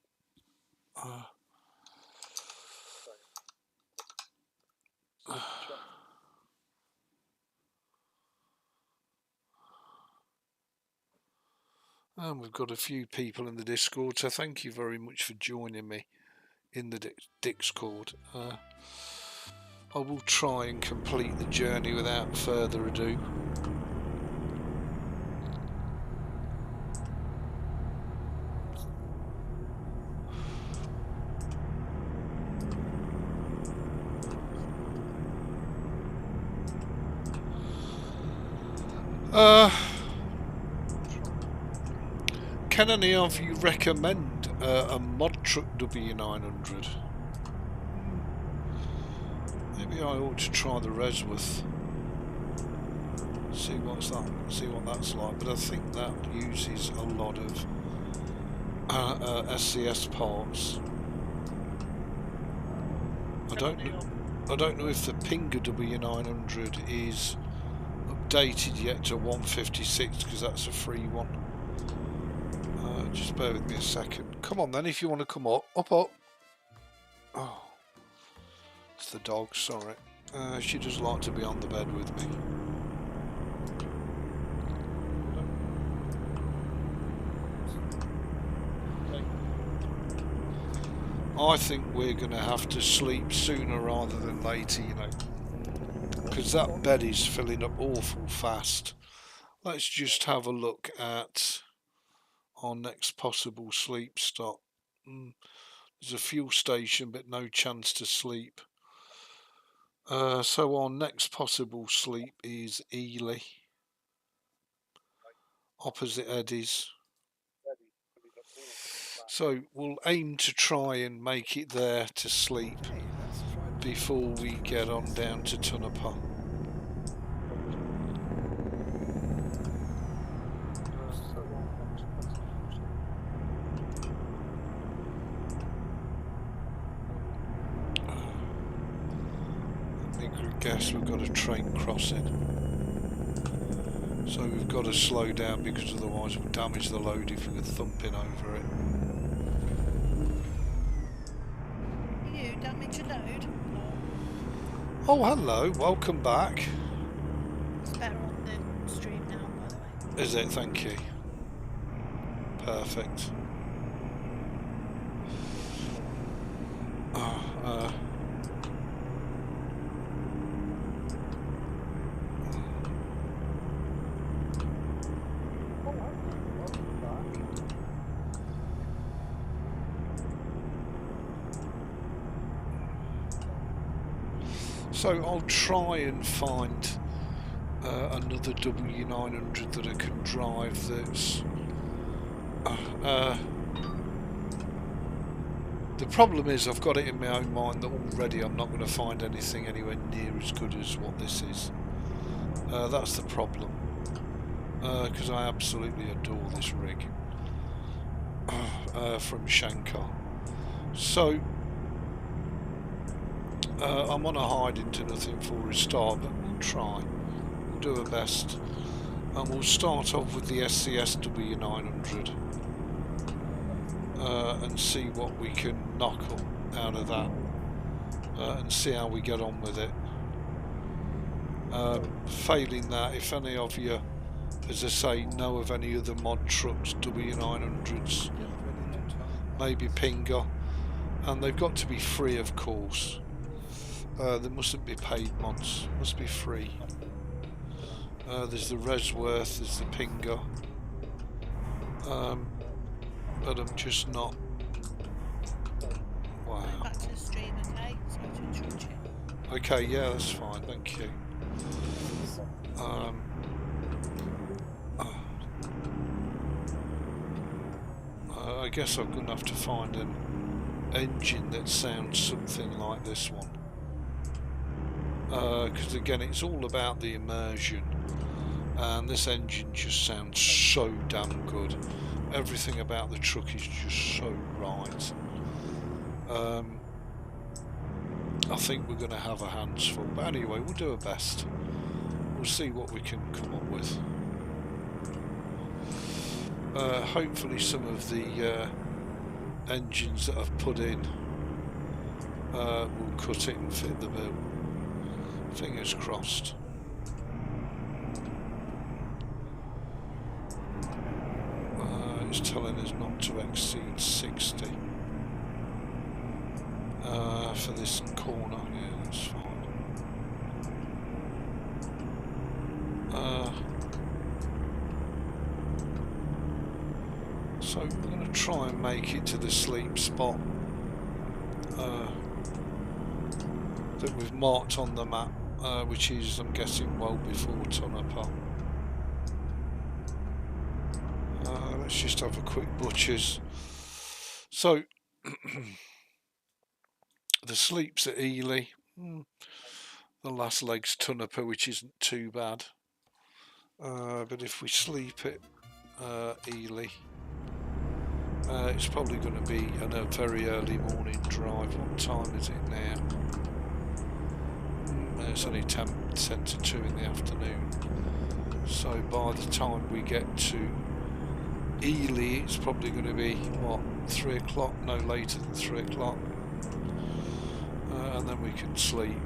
And we've got a few people in the Discord, so thank you very much for joining me in the Discord. I will try and complete the journey without further ado. Can any of you recommend a mod truck W900? Maybe I ought to try the Resworth. See what that's like. But I think that uses a lot of SCS parts. I don't know if the Pinger W900 is updated yet to 156 because that's a free one. Just bear with me a second. Come on then, if you want to come up. Up. Oh, it's the dog, sorry. She does like to be on the bed with me. I think we're going to have to sleep sooner rather than later, you know. Because that bed is filling up awful fast. Let's just have a look at our next possible sleep stop. There's a fuel station but no chance to sleep. So our next possible sleep is Ely, opposite Ebeez. So we'll aim to try and make it there to sleep before we get on down to Tonopah. Guess we've got a train crossing, so we've got to slow down because otherwise we'll damage the load if we're thumping over it. You damage your load? Oh, hello, welcome back. It's better on the stream now, by the way. Is it? Thank you. Perfect. So I'll try and find another W900 that I can drive that's... the problem is I've got it in my own mind that already I'm not going to find anything anywhere near as good as what this is. That's the problem. Because I absolutely adore this rig from Shankar. So I'm on a hide into nothing for a start, but we'll try. We'll do our best. And we'll start off with the SCS W900 and see what we can knock up out of that. and see how we get on with it. Failing that, if any of you, as I say, know of any other mod trucks, W900s, maybe Pinger, and they've got to be free, of course. There mustn't be paid mods, must be free. There's the Resworth, there's the Pinger, but I'm just not. Wow. Back to the stream, okay? Sorry to interrupt you. Okay, yeah, that's fine, thank you. I guess I'm going to have to find an engine that sounds something like this one. Because again, it's all about the immersion. And this engine just sounds so damn good. Everything about the truck is just so right. I think we're going to have our hands full. But anyway, we'll do our best. We'll see what we can come up with. Hopefully some of the engines that I've put in will cut it and fit the bill. Fingers crossed. It's telling us not to exceed 60 for this corner. Yeah, that's fine. So we're going to try and make it to the sleep spot that we've marked on the map, which is, I'm guessing, well before Tonopah. Let's just have a quick butchers. So the sleep's at Ely. The last leg's Tonopah, which isn't too bad. But if we sleep at Ely, it's probably going to be a very early morning drive. What time is it now? It's only 10 to 2 in the afternoon. So by the time we get to Ely, it's probably going to be, what, 3 o'clock? No later than 3 o'clock. And then we can sleep.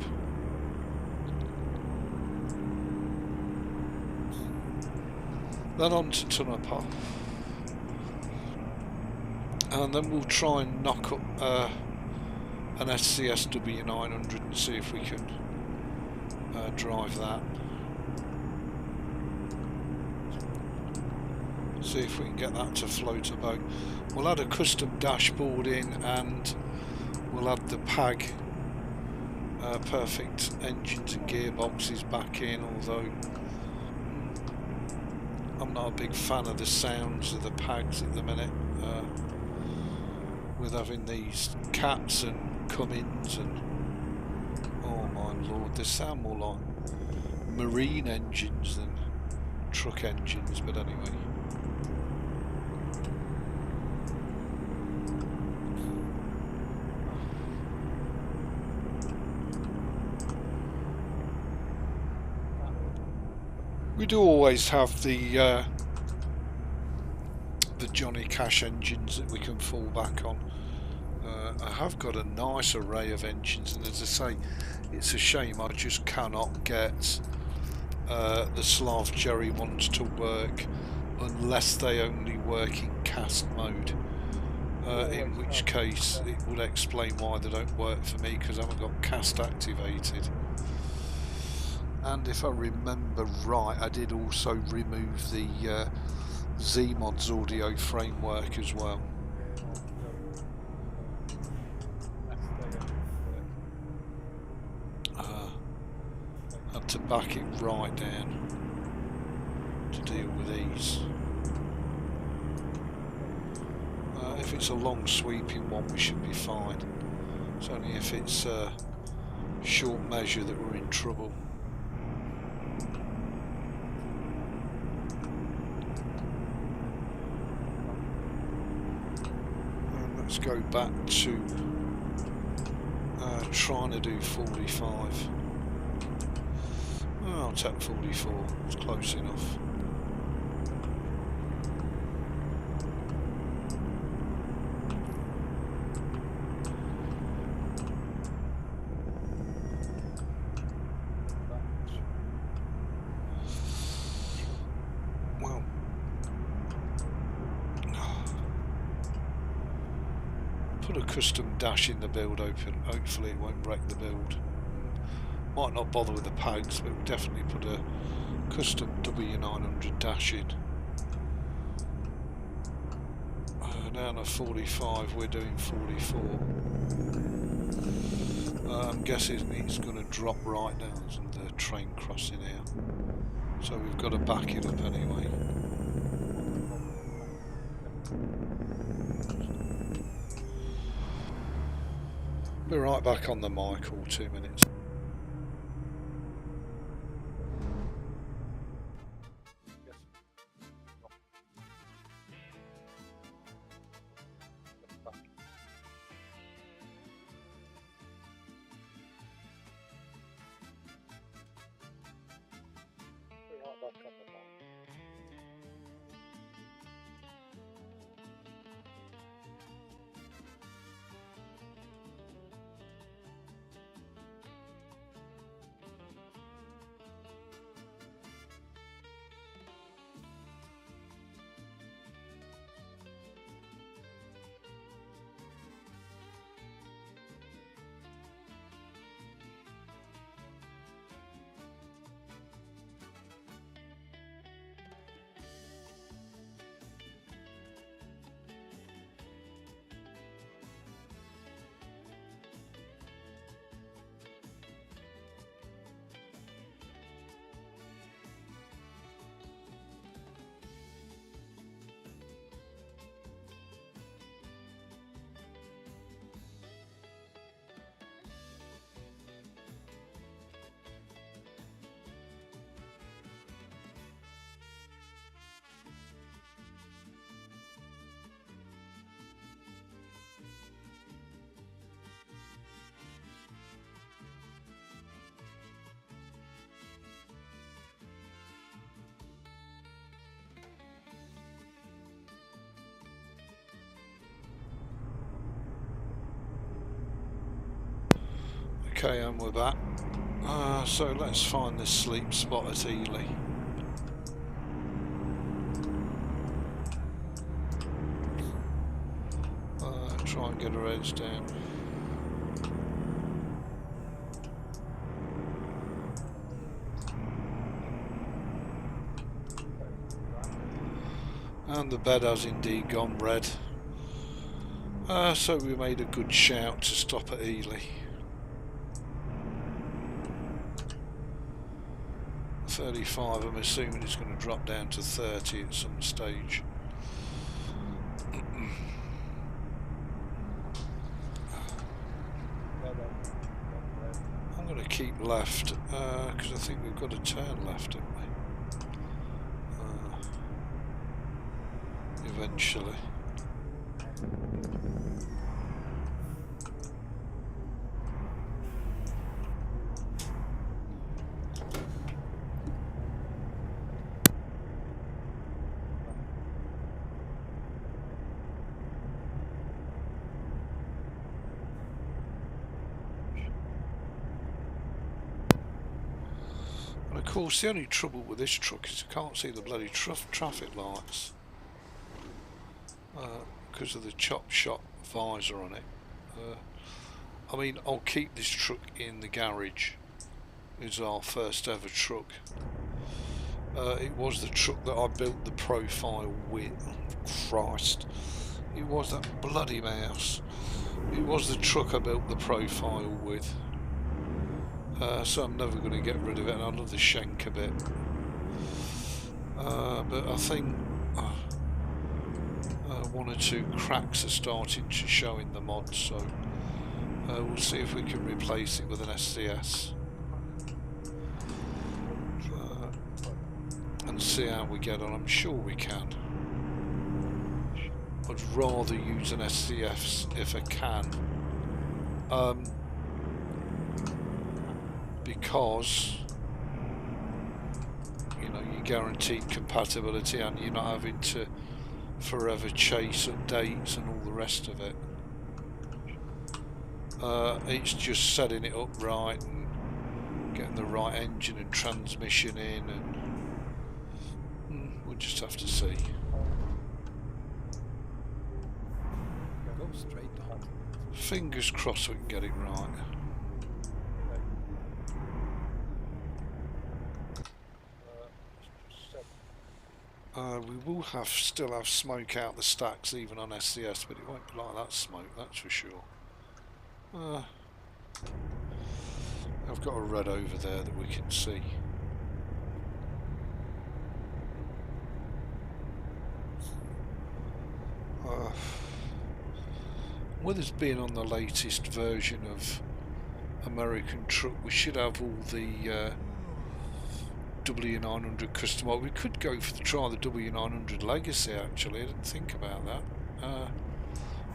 Then on to Tonopah. And then we'll try and knock up an SCS W900 and see if we can drive that. See if we can get that to float a boat. We'll add a custom dashboard in, and we'll add the PAG perfect engines and gearboxes back in, although I'm not a big fan of the sounds of the PAGs at the minute. With having these cats and Cummins and, oh my lord, they sound more like marine engines than truck engines, but anyway. We do always have the Johnny Cash engines that we can fall back on. I have got a nice array of engines, and as I say, it's a shame I just cannot get the Slav Jerry ones to work unless they only work in cast mode, in which case it would explain why they don't work for me, because I haven't got cast activated. And if I remember right, I did also remove the Z-Mods audio framework as well. Had to back it right down to deal with these. If it's a long sweeping one, we should be fine. It's only if it's a short measure that we're in trouble. Let's go back to trying to do 45. Oh, I'll take 44, it's close enough. put a custom dash in the build open. Hopefully it won't wreck the build. Might not bother with the pegs, but we'll definitely put a custom W900 dash in. Down to 45, we're doing 44. I'm guessing it's going to drop right now. There's the train crossing here. So we've got to back it up anyway. Be right back on the mic, all 2 minutes. Okay, and we're back. So let's find this sleep spot at Ely. Try and get her edge down. And the bed has indeed gone red. So we made a good shout to stop at Ely. 35, I'm assuming it's going to drop down to 30 at some stage. I'm going to keep left because I think we've got to turn left, haven't we? Eventually. Of course, the only trouble with this truck is I can't see the bloody traffic lights because of the chop shot visor on it. I mean, I'll keep this truck in the garage. It's our first ever truck. It was the truck that I built the profile with. Oh, Christ, it was that bloody mouse. It was the truck I built the profile with. So I'm never going to get rid of it, and I love the shank a bit. But I think one or two cracks are starting to show in the mod, so we'll see if we can replace it with an SCS. And see how we get on. I'm sure we can. I'd rather use an SCS if I can. Because you know, you're guaranteed compatibility and you're not having to forever chase updates and all the rest of it. It's just setting it up right and getting the right engine and transmission in, and we'll just have to see. Go straight on. Fingers crossed we can get it right. We will still have smoke out the stacks even on SCS, but it won't be like that smoke, that's for sure. I've got a red over there that we can see. With us being on the latest version of American Truck, we should have all the W900 custom. We could go for try the W900 Legacy actually. I didn't think about that.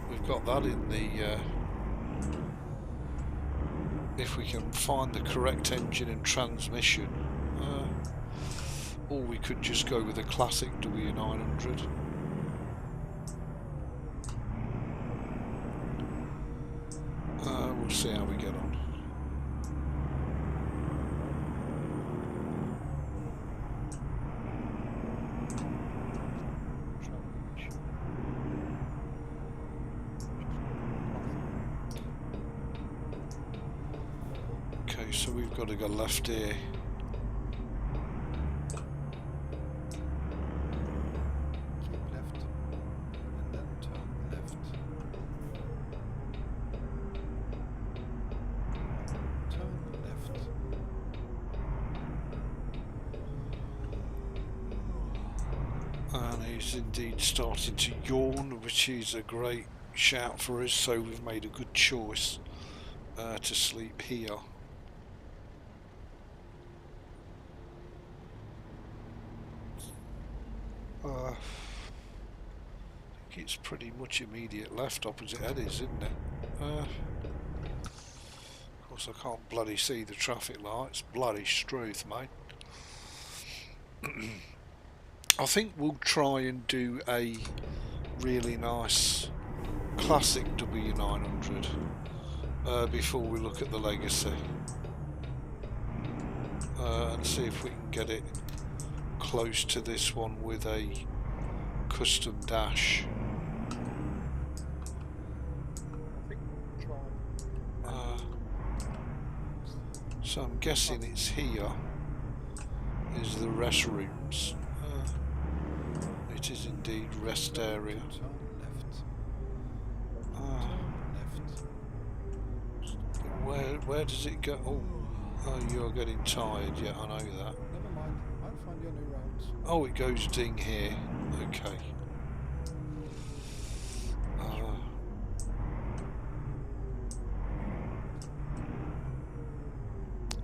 We've got that in the. If we can find the correct engine and transmission, or we could just go with a classic W900. We'll see how we get on. Okay, so we've got to go left here. Indeed starting to yawn, which is a great shout for us, so we've made a good choice to sleep here. I think it's pretty much immediate left opposite Ebeez, isn't it? Of course I can't bloody see the traffic lights, bloody struth, mate. I think we'll try and do a really nice classic W900 before we look at the Legacy, and see if we can get it close to this one with a custom dash. So I'm guessing it's here is the restrooms. It is indeed rest area. Where does it go? Oh, you're getting tired. Yeah, I know that. Never mind, I'll find your new routes. Oh, it goes ding here. Okay.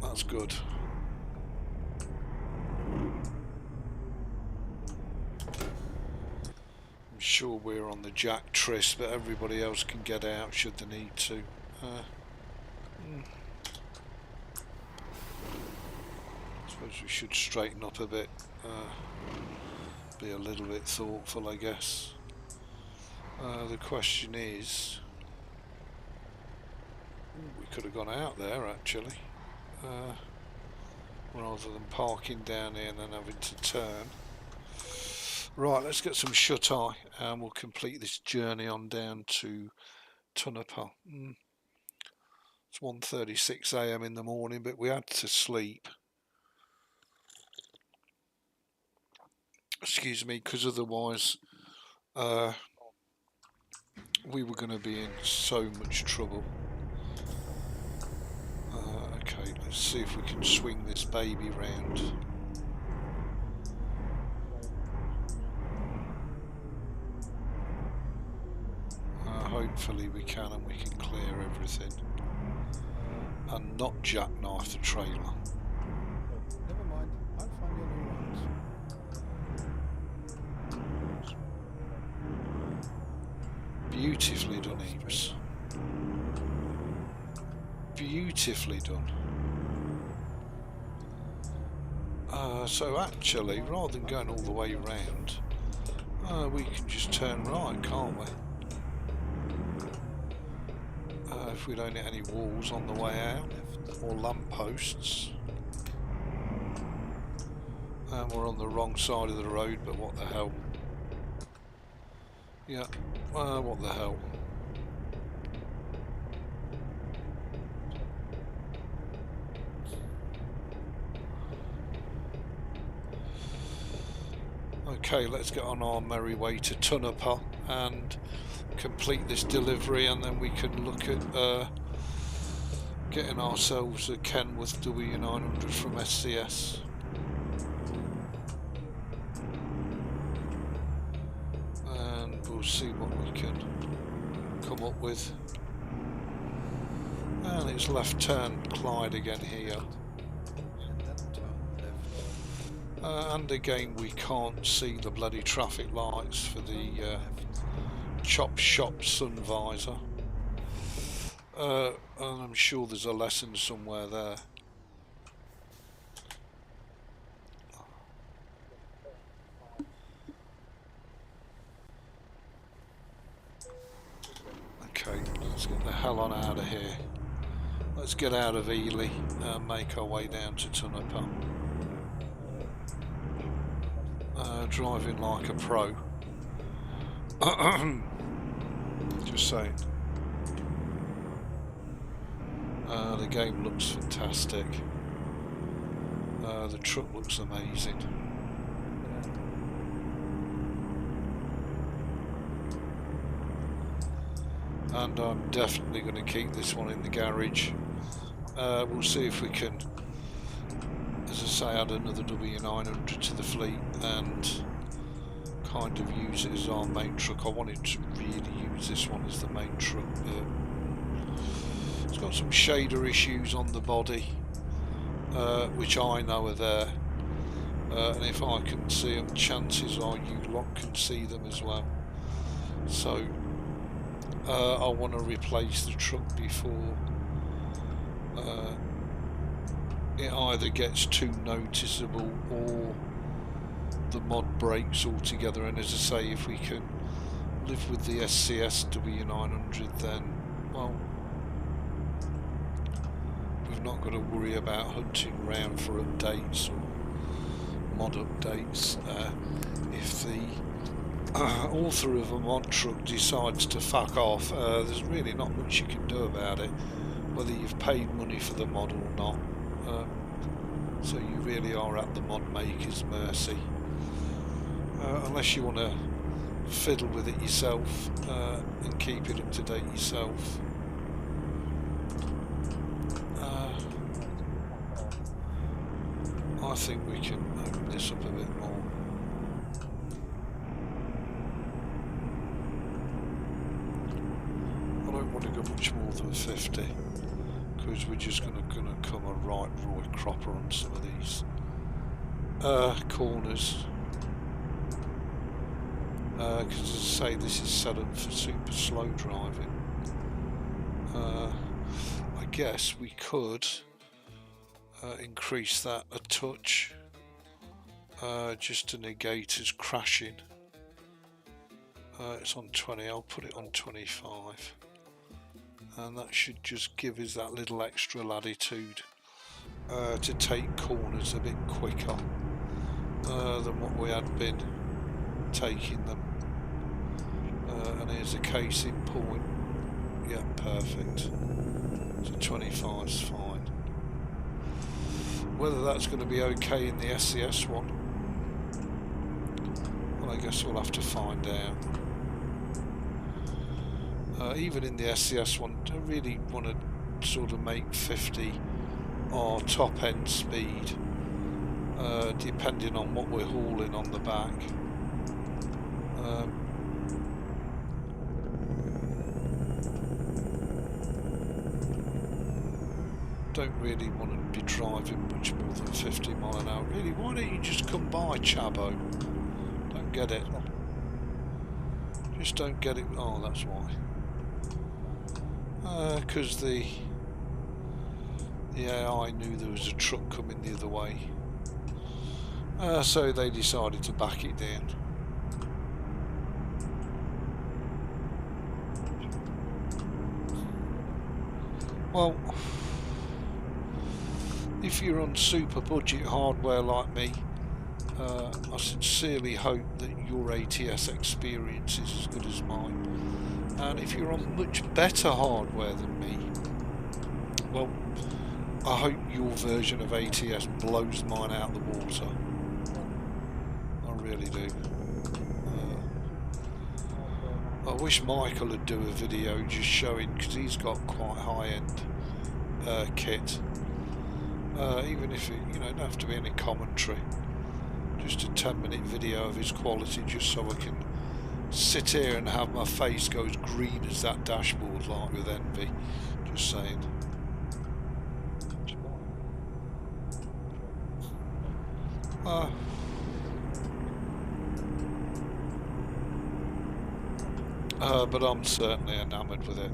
That's good. I'm sure we're on the jack tryst, but everybody else can get out should they need to. I suppose we should straighten up a bit, be a little bit thoughtful, I guess. The question is, we could have gone out there actually, rather than parking down here and then having to turn. Right, let's get some shut-eye and we'll complete this journey on down to Tonopah. It's 1:36 AM in the morning, but we had to sleep. Excuse me, because otherwise we were going to be in so much trouble. Okay, let's see if we can swing this baby round. Hopefully we can, and we can clear everything and not jackknife the trailer. Never mind, I'll find your new routes. Beautifully done, Ebeez. Beautifully done. So actually, rather than going all the way round, we can just turn right, can't we? If we don't hit any walls on the way out, or lampposts. And we're on the wrong side of the road, but what the hell. Yeah, what the hell. Okay, let's get on our merry way to Tunapa and complete this delivery, and then we can look at getting ourselves a Kenworth W900 from SCS. And we'll see what we can come up with. And it's left turn Clyde again here. And again we can't see the bloody traffic lights for the Chop Shop sun visor. And I'm sure there's a lesson somewhere there. Okay, let's get the hell on out of here. Let's get out of Ely and make our way down to Tunapa. Driving like a pro. Just saying. The game looks fantastic. The truck looks amazing. And I'm definitely going to keep this one in the garage. We'll see if we can, as I say, add another W900 to the fleet and kind of use it as our main truck. I wanted to really use this one as the main truck. It's got some shader issues on the body, which I know are there, and if I can see them, chances are you lot can see them as well. So I want to replace the truck before it either gets too noticeable or the mod breaks altogether. And as I say, if we can live with the SCS W900, then, well, we've not got to worry about hunting around for updates or mod updates. If the author of a mod truck decides to fuck off, there's really not much you can do about it, whether you've paid money for the mod or not. So you really are at the mod maker's mercy, unless you want to fiddle with it yourself and keep it up to date yourself. I think we can open this up a bit more. I don't want to go much more than 50, because we're just going to come a right Roy Cropper on some of these corners. Because as I say, this is set up for super slow driving. I guess we could increase that a touch, just to negate us crashing. It's on 20, I'll put it on 25, and that should just give us that little extra latitude to take corners a bit quicker than what we had been taking them. And here's a case in point. Yeah, perfect. So 25 is fine. Whether that's going to be okay in the SCS one, well, I guess we'll have to find out. Even in the SCS one, I really want to sort of make 50 our top end speed, depending on what we're hauling on the back. Don't really want to be driving much more than 50 mile an hour. Really, why don't you just come by, Chabo? Don't get it. Just don't get it. Oh, that's why. Because the AI knew there was a truck coming the other way. So they decided to back it down. Well, if you're on super budget hardware like me, I sincerely hope that your ATS experience is as good as mine. And if you're on much better hardware than me, well, I hope your version of ATS blows mine out the water. I really really do. I wish Michael would do a video just showing, because he's got quite high-end kit. Even if it, you know, don't have to be any commentary. Just a 10-minute video of his quality, just so I can sit here and have my face go as green as that dashboard, like with envy. Just saying. But I'm certainly enamoured with it.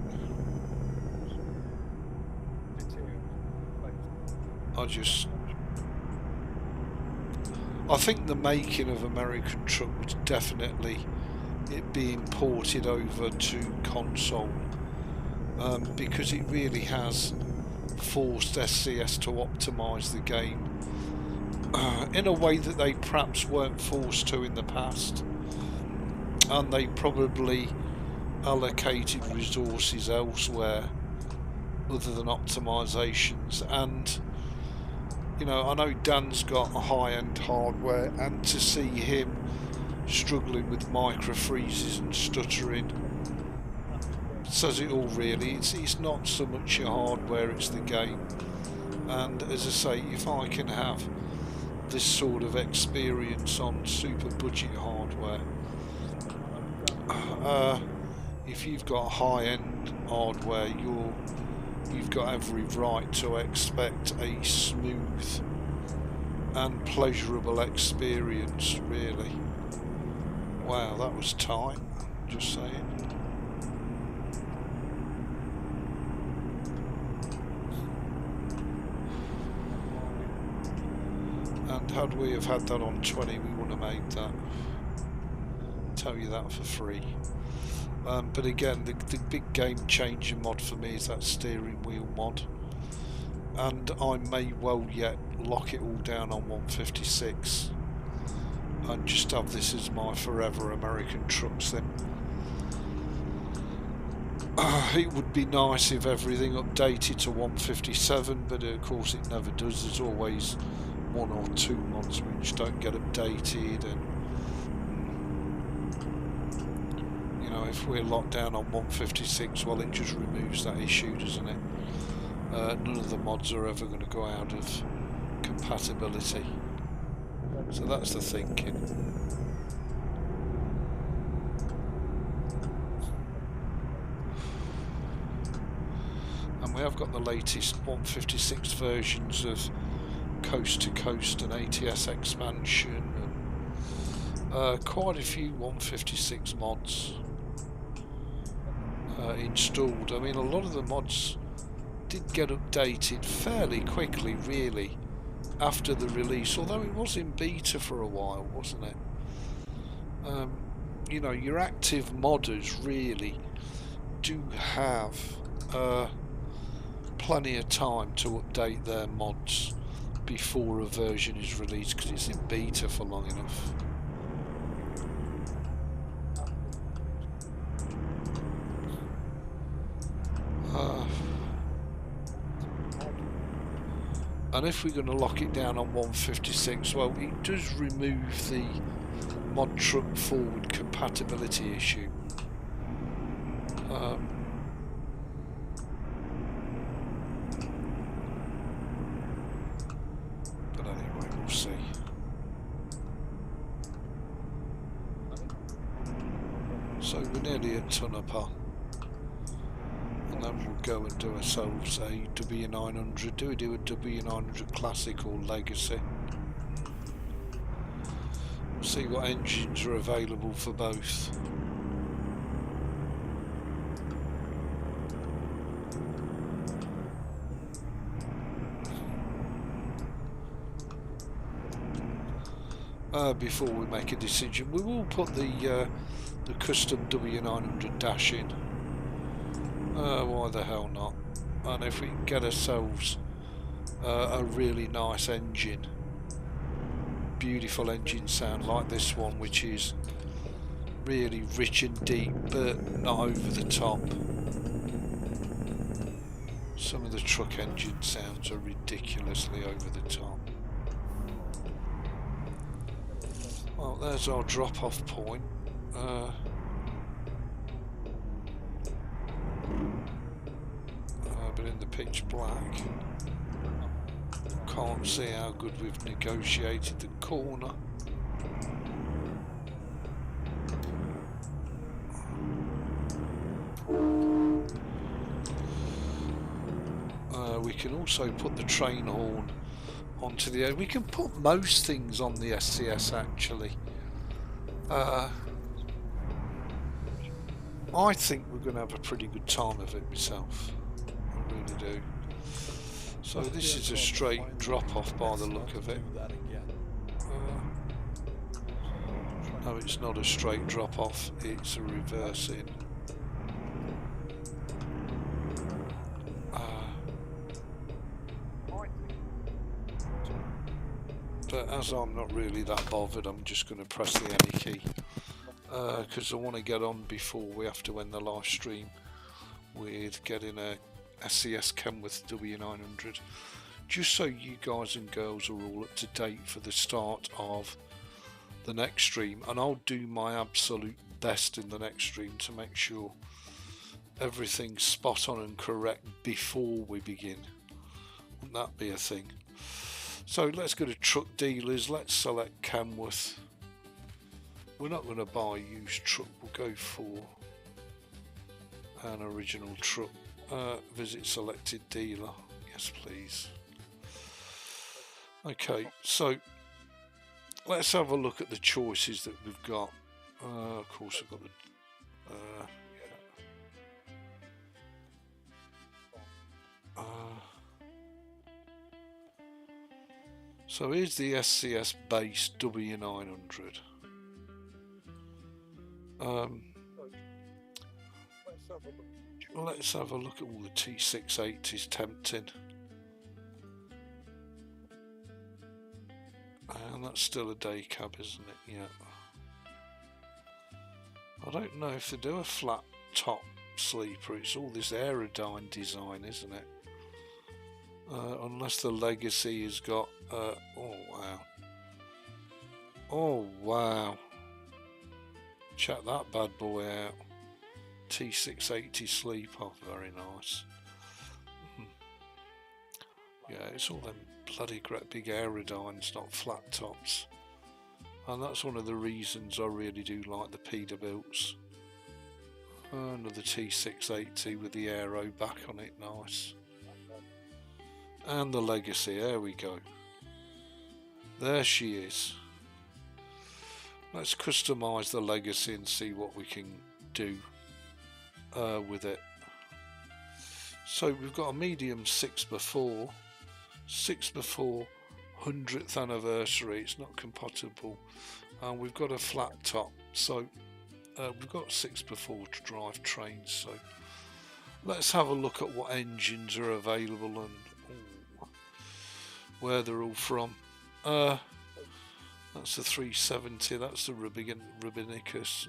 I think the making of American Truck was definitely it being ported over to console, because it really has forced SCS to optimise the game in a way that they perhaps weren't forced to in the past, and they probably allocated resources elsewhere other than optimizations. And you know, I know Dan's got a high-end hardware, and to see him struggling with micro freezes and stuttering says it all really. It's not so much your hardware, it's the game. And as I say, if I can have this sort of experience on super budget hardware, if you've got high-end hardware, you've got every right to expect a smooth and pleasurable experience, really. Wow, that was tight, just saying. And had we have had that on 20, we would have made that. Tell you that for free. But again, the big game-changing mod for me is that steering wheel mod, and I may well yet lock it all down on 156 and just have this as my forever American Truck sim. It would be nice if everything updated to 157, but of course it never does. There's always one or two mods which don't get updated, and if we're locked down on 156, well, it just removes that issue, doesn't it? None of the mods are ever going to go out of compatibility. So that's the thinking. And we have got the latest 156 versions of Coast to Coast and ATS expansion, and quite a few 156 mods installed. I mean, a lot of the mods did get updated fairly quickly, really, after the release, although it was in beta for a while, wasn't it? You know, your active modders really do have plenty of time to update their mods before a version is released, because it's in beta for long enough. And if we're going to lock it down on 156, well, it does remove the mod truck forward compatibility issue. But anyway, we'll see. So we're nearly a ton apart. And then we'll go and do ourselves a W900. Do we do a W900 Classic or Legacy? We'll see what engines are available for both. Before we make a decision, we will put the custom W900 dash in. Why the hell not? And if we can get ourselves a really nice engine, beautiful engine sound like this one, which is really rich and deep but not over the top. Some of the truck engine sounds are ridiculously over the top. Well, there's our drop-off point. But in the pitch black, can't see how good we've negotiated the corner. We can also put the train horn onto the air. We can put most things on the SCS actually. I think we're going to have a pretty good time of it myself. I really do. So this is a straight drop off by the look of it. No, it's not a straight drop off, it's a reverse in. But as I'm not really that bothered, I'm just going to press the any key because I want to get on before we have to end the live stream with getting a SCS Kenworth W900, just so you guys and girls are all up to date for the start of the next stream. And I'll do my absolute best in the next stream to make sure everything's spot on and correct before we begin. Wouldn't that be a thing? So let's go to truck dealers, let's select Kenworth. We're not going to buy a used truck, we'll go for an original truck. Visit selected dealer, yes please. Okay, so let's have a look at the choices that we've got. Of course I've got the so here's the SCS base W900. Let's have a look at all the T680s tempting. And that's still a day cab, isn't it? Yeah. I don't know if they do a flat top sleeper. It's all this Aerodyne design, isn't it? Unless the Legacy has got oh wow, oh wow, check that bad boy out. T680 sleeper, very nice. Yeah, it's all them bloody great big Aerodynes, not flat tops, and that's one of the reasons I really do like the Peterbilts. Another T680 with the aero back on it, nice. And the Legacy, there we go. There she is. Let's customize the Legacy and see what we can do with it. So we've got a medium 6x4, 6x4 100th anniversary, it's not compatible, and we've got a flat top, so we've got 6x4 to drive trains. So let's have a look at what engines are available and where they're all from. That's the 370, that's the Rabbinicus.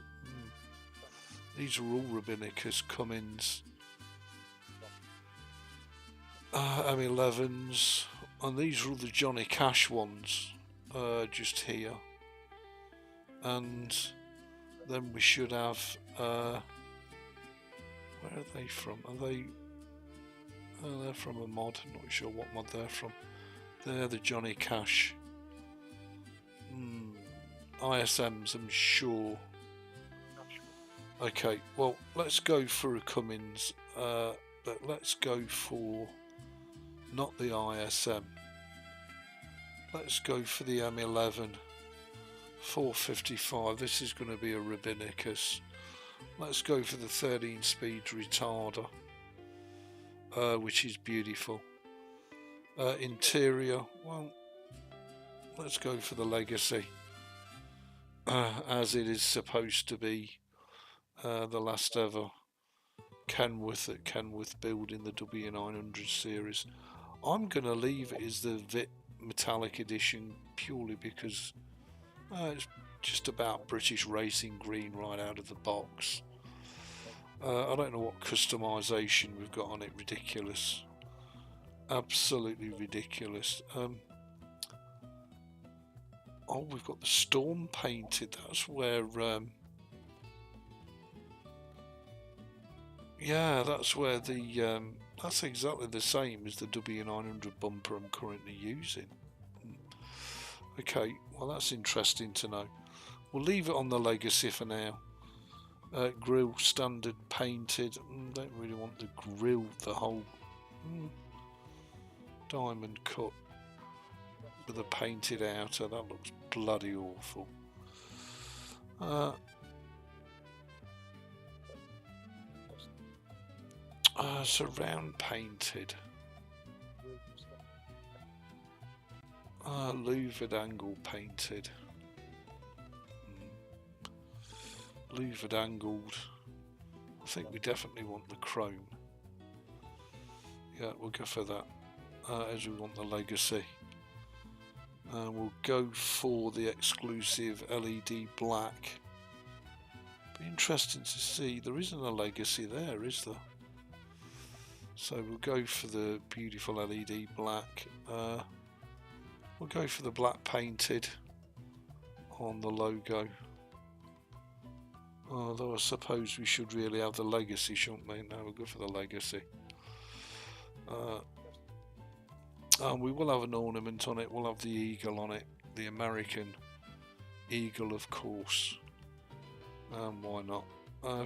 These are all Rabbinicus, Cummins, M11s, and these are all the Johnny Cash ones, just here. And then we should have, where are they from? Are they, they're from a mod, I'm not sure what mod they're from. They're the Johnny Cash. ISMs, I'm sure. Okay, well, let's go for a Cummins, but let's go for not the ISM. Let's go for the M11 455. This is going to be a Rabbinicus. Let's go for the 13-speed retarder, which is beautiful. Interior, well, let's go for the Legacy, as it is supposed to be the last ever Kenworth at Kenworth build in the W900 series. I'm going to leave it as the VIT Metallic Edition purely because it's just about British racing green right out of the box. I don't know what customization we've got on it, ridiculous. Absolutely ridiculous. Oh, we've got the storm painted. That's where... yeah, that's where the... that's exactly the same as the W900 bumper I'm currently using. Okay, well that's interesting to know. We'll leave it on the legacy for now. Grill standard painted. Don't really want the grill, the whole diamond cut with a painted outer. That looks bloody awful. Surround painted. Louvered angle painted. Louvered angled. I think we definitely want the chrome. Yeah, we'll go for that. As we want the legacy. We'll go for the exclusive LED black. Be interesting to see. There isn't a legacy there, is there? So we'll go for the beautiful LED black. We'll go for the black painted on the logo. Although I suppose we should really have the legacy, shouldn't we? No, we'll go for the legacy. And we will have an ornament on it. We'll have the eagle on it. The American eagle, of course. Why not?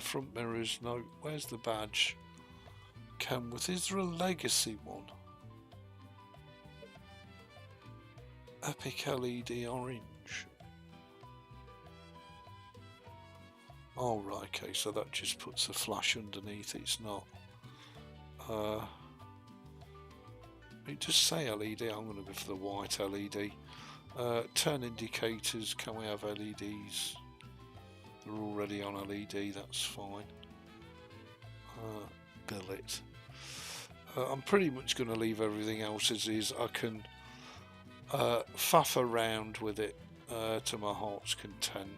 Front mirrors, no. Where's the badge? Canvas. Is there a legacy one? Epic LED orange. Oh right, okay, so that just puts a flash underneath. It's not. It just say LED. I'm going to go for the white LED. Turn indicators. Can we have LEDs? They're already on LED. That's fine. Billet. I'm pretty much going to leave everything else as is. I can faff around with it to my heart's content,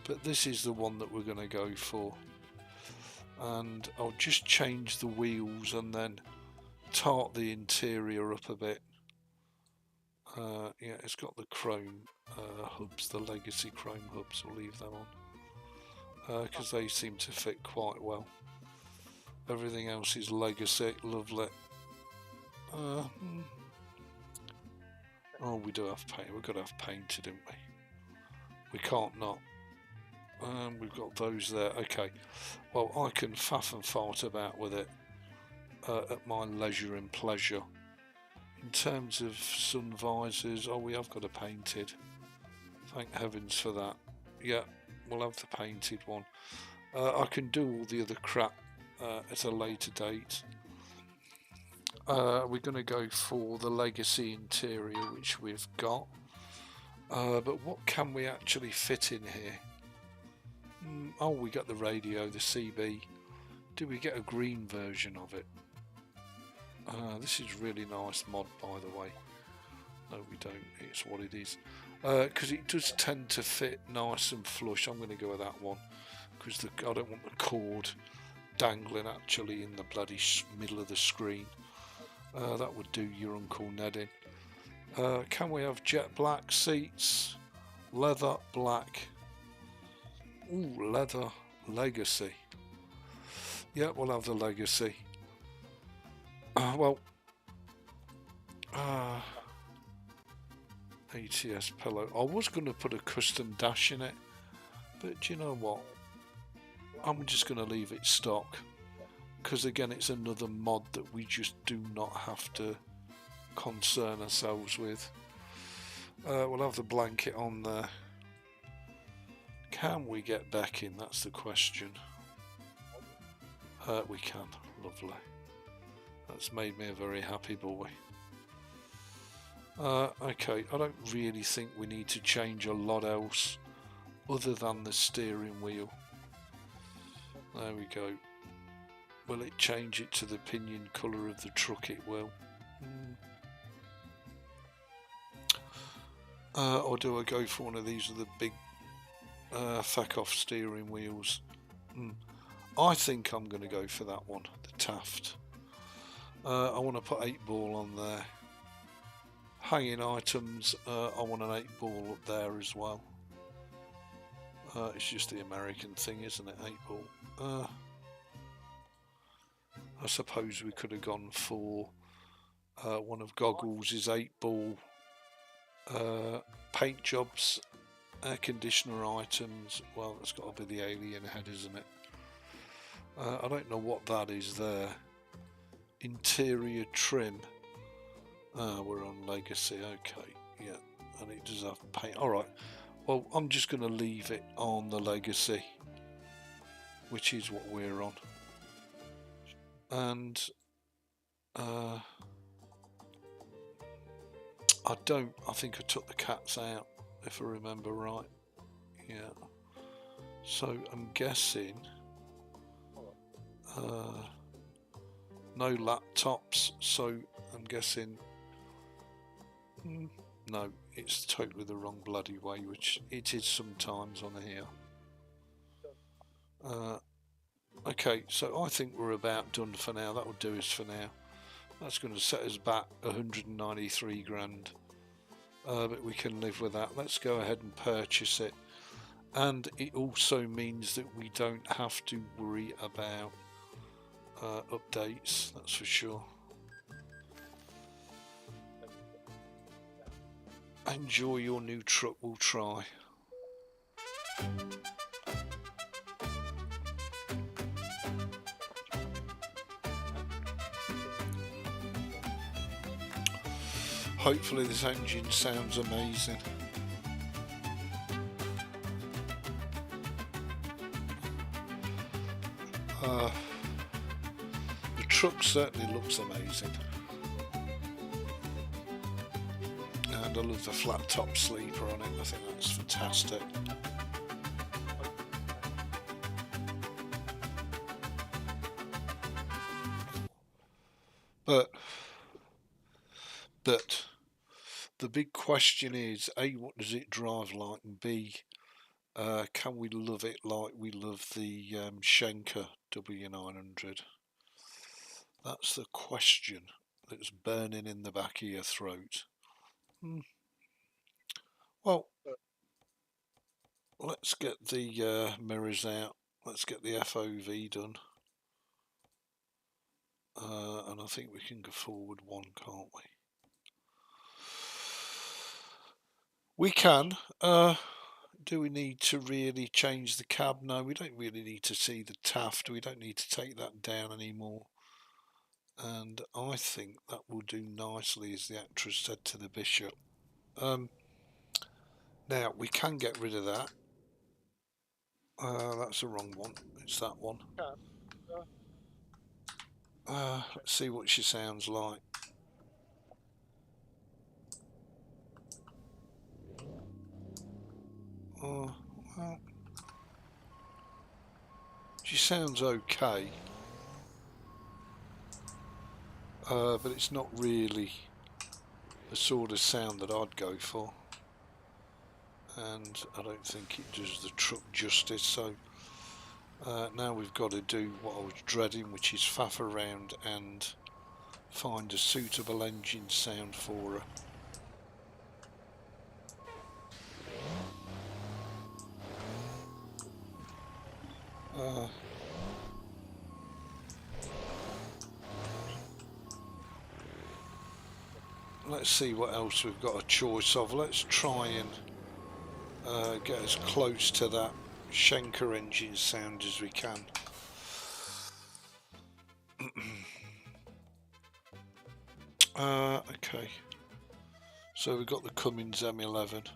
but this is the one that we're going to go for, and I'll just change the wheels and then tart the interior up a bit. Yeah, it's got the chrome hubs, the legacy chrome hubs. We'll leave them on because they seem to fit quite well. Everything else is legacy. Lovely. Oh, we do have paint. We've got to have painted, haven't we? We can't not. We've got those there. Okay. Well, I can faff and fart about with it at my leisure and pleasure. In terms of sun visors, oh, we have got a painted. Thank heavens for that. Yeah, we'll have the painted one. I can do all the other crap at a later date. We're going to go for the legacy interior, which we've got. But what can we actually fit in here? Oh, we got the radio, the CB. Do we get a green version of it? This is really nice mod, by the way. No, we don't. It's what it is. Because it does tend to fit nice and flush. I'm going to go with that one because I don't want the cord dangling actually in the bloody middle of the screen. That would do your Uncle Ned in. Can we have jet black seats? Leather black. Ooh, leather legacy. Yeah, we'll have the legacy. ATS pillow. I was going to put a custom dash in it, but do you know what? I'm just going to leave it stock. Because again, it's another mod that we just do not have to concern ourselves with. We'll have the blanket on there. Can we get back in? That's the question. We can. Lovely. That's made me a very happy boy. Okay, I don't really think we need to change a lot else other than the steering wheel. There we go. Will it change it to the pinion colour of the truck? It will. Or do I go for one of these with the big feck off steering wheels? I think I'm going to go for that one, the Taft. I want to put 8 ball on there. Hanging items, I want an 8-ball up there as well. It's just the American thing, isn't it? 8-ball. I suppose we could have gone for one of Goggles' 8-ball paint jobs, air conditioner items. Well, it's got to be the alien head, isn't it? I don't know what that is there. Interior trim. We're on legacy. Okay, yeah, and it does have paint. All right. Well, I'm just going to leave it on the legacy, which is what we're on. And I think I took the cats out, if I remember right. Yeah. So I'm guessing no laptops, so I'm guessing no, it's totally the wrong bloody way, which it is sometimes on here. Okay, so I think we're about done for now. That will do us for now. That's going to set us back 193 grand, but we can live with that. Let's go ahead and purchase it, and it also means that we don't have to worry about updates, that's for sure. Enjoy your new truck, we'll try. Hopefully this engine sounds amazing. The truck certainly looks amazing. And I love the flat top sleeper on it, I think that's fantastic. But the big question is, A, what does it drive like, and B, can we love it like we love the Schenker W900? That's the question that's burning in the back of your throat. Well, let's get the mirrors out. Let's get the FOV done. And I think we can go forward one, can't we? We can. Do we need to really change the cab? No, we don't really need to see the Taft. We don't need to take that down anymore. And I think that will do nicely, as the actress said to the bishop. Now, we can get rid of that. That's the wrong one. It's that one. Let's see what she sounds like. Well, she sounds okay, but it's not really the sort of sound that I'd go for, and I don't think it does the truck justice. So now we've got to do what I was dreading, which is faff around and find a suitable engine sound for her. Let's see what else we've got a choice of. Let's try and get as close to that Schenker engine sound as we can. Okay, so we've got the Cummins M11.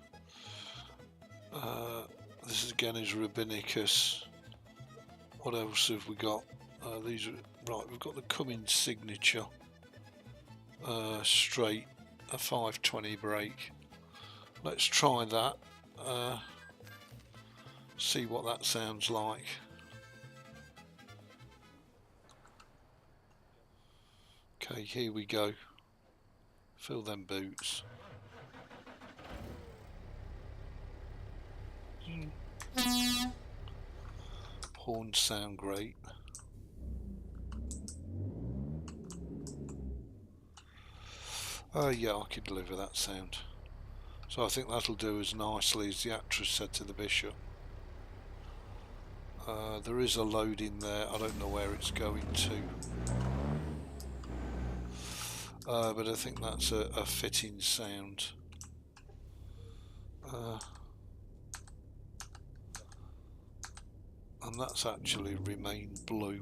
This again is Rabbinicus. What else have we got? These are right. We've got the Cummins signature straight, a 520 brake. Let's try that. See what that sounds like. Okay, here we go. Fill them boots. Horns sound great. Yeah, I can deliver that sound. So I think that'll do as nicely as the actress said to the bishop. There is a load in there. I don't know where it's going to. But I think that's a fitting sound. And that's actually remained blue,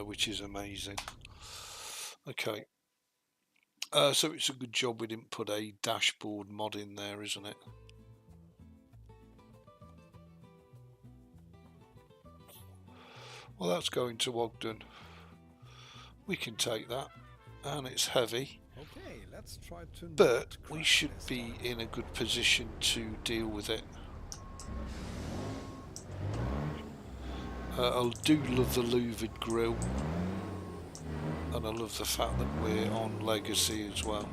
which is amazing. Okay. So it's a good job we didn't put a dashboard mod in there, isn't it? Well, that's going to Ogden. We can take that, and it's heavy. Okay, let's try to But we should be in a good position to deal with it. I do love the louvered grille, and I love the fact that we're on Legacy as well.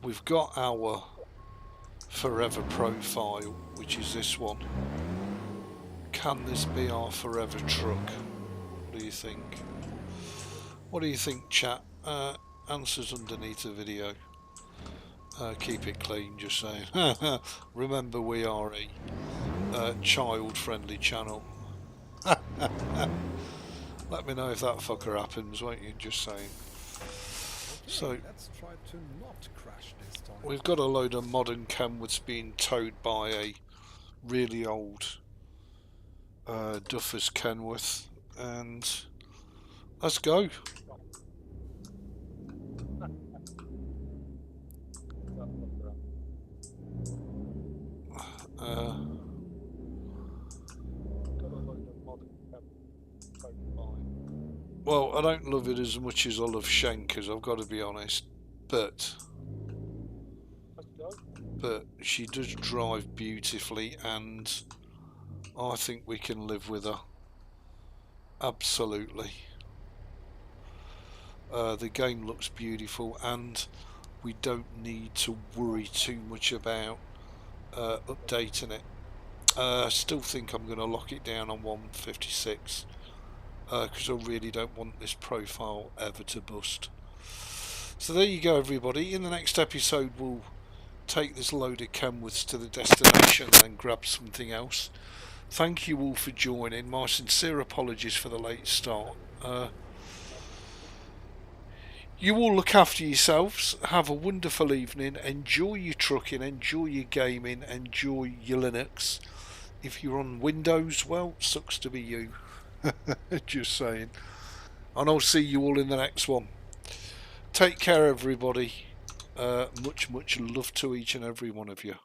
We've got our forever profile, which is this one. Can this be our forever truck? What do you think? What do you think, chat? Answers underneath the video. Keep it clean, just saying. Remember, we are a child-friendly channel. Let me know if that fucker happens, won't you? Just saying. So, let's try to not crash this time. We've got a load of modern Kenworths being towed by a really old Duffers Kenworth, and let's go. Well, I don't love it as much as I love Schenker's, I've got to be honest, but she does drive beautifully, and I think we can live with her. Absolutely. The game looks beautiful, and we don't need to worry too much about updating it. I still think I'm going to lock it down on 156 because I really don't want this profile ever to bust. So there you go, everybody. In the next episode we'll take this load of Kenworths to the destination and grab something else. Thank you all for joining. My sincere apologies for the late start. You all look after yourselves. Have a wonderful evening. Enjoy your trucking. Enjoy your gaming. Enjoy your Linux. If you're on Windows, well, sucks to be you. Just saying. And I'll see you all in the next one. Take care, everybody. Much love to each and every one of you.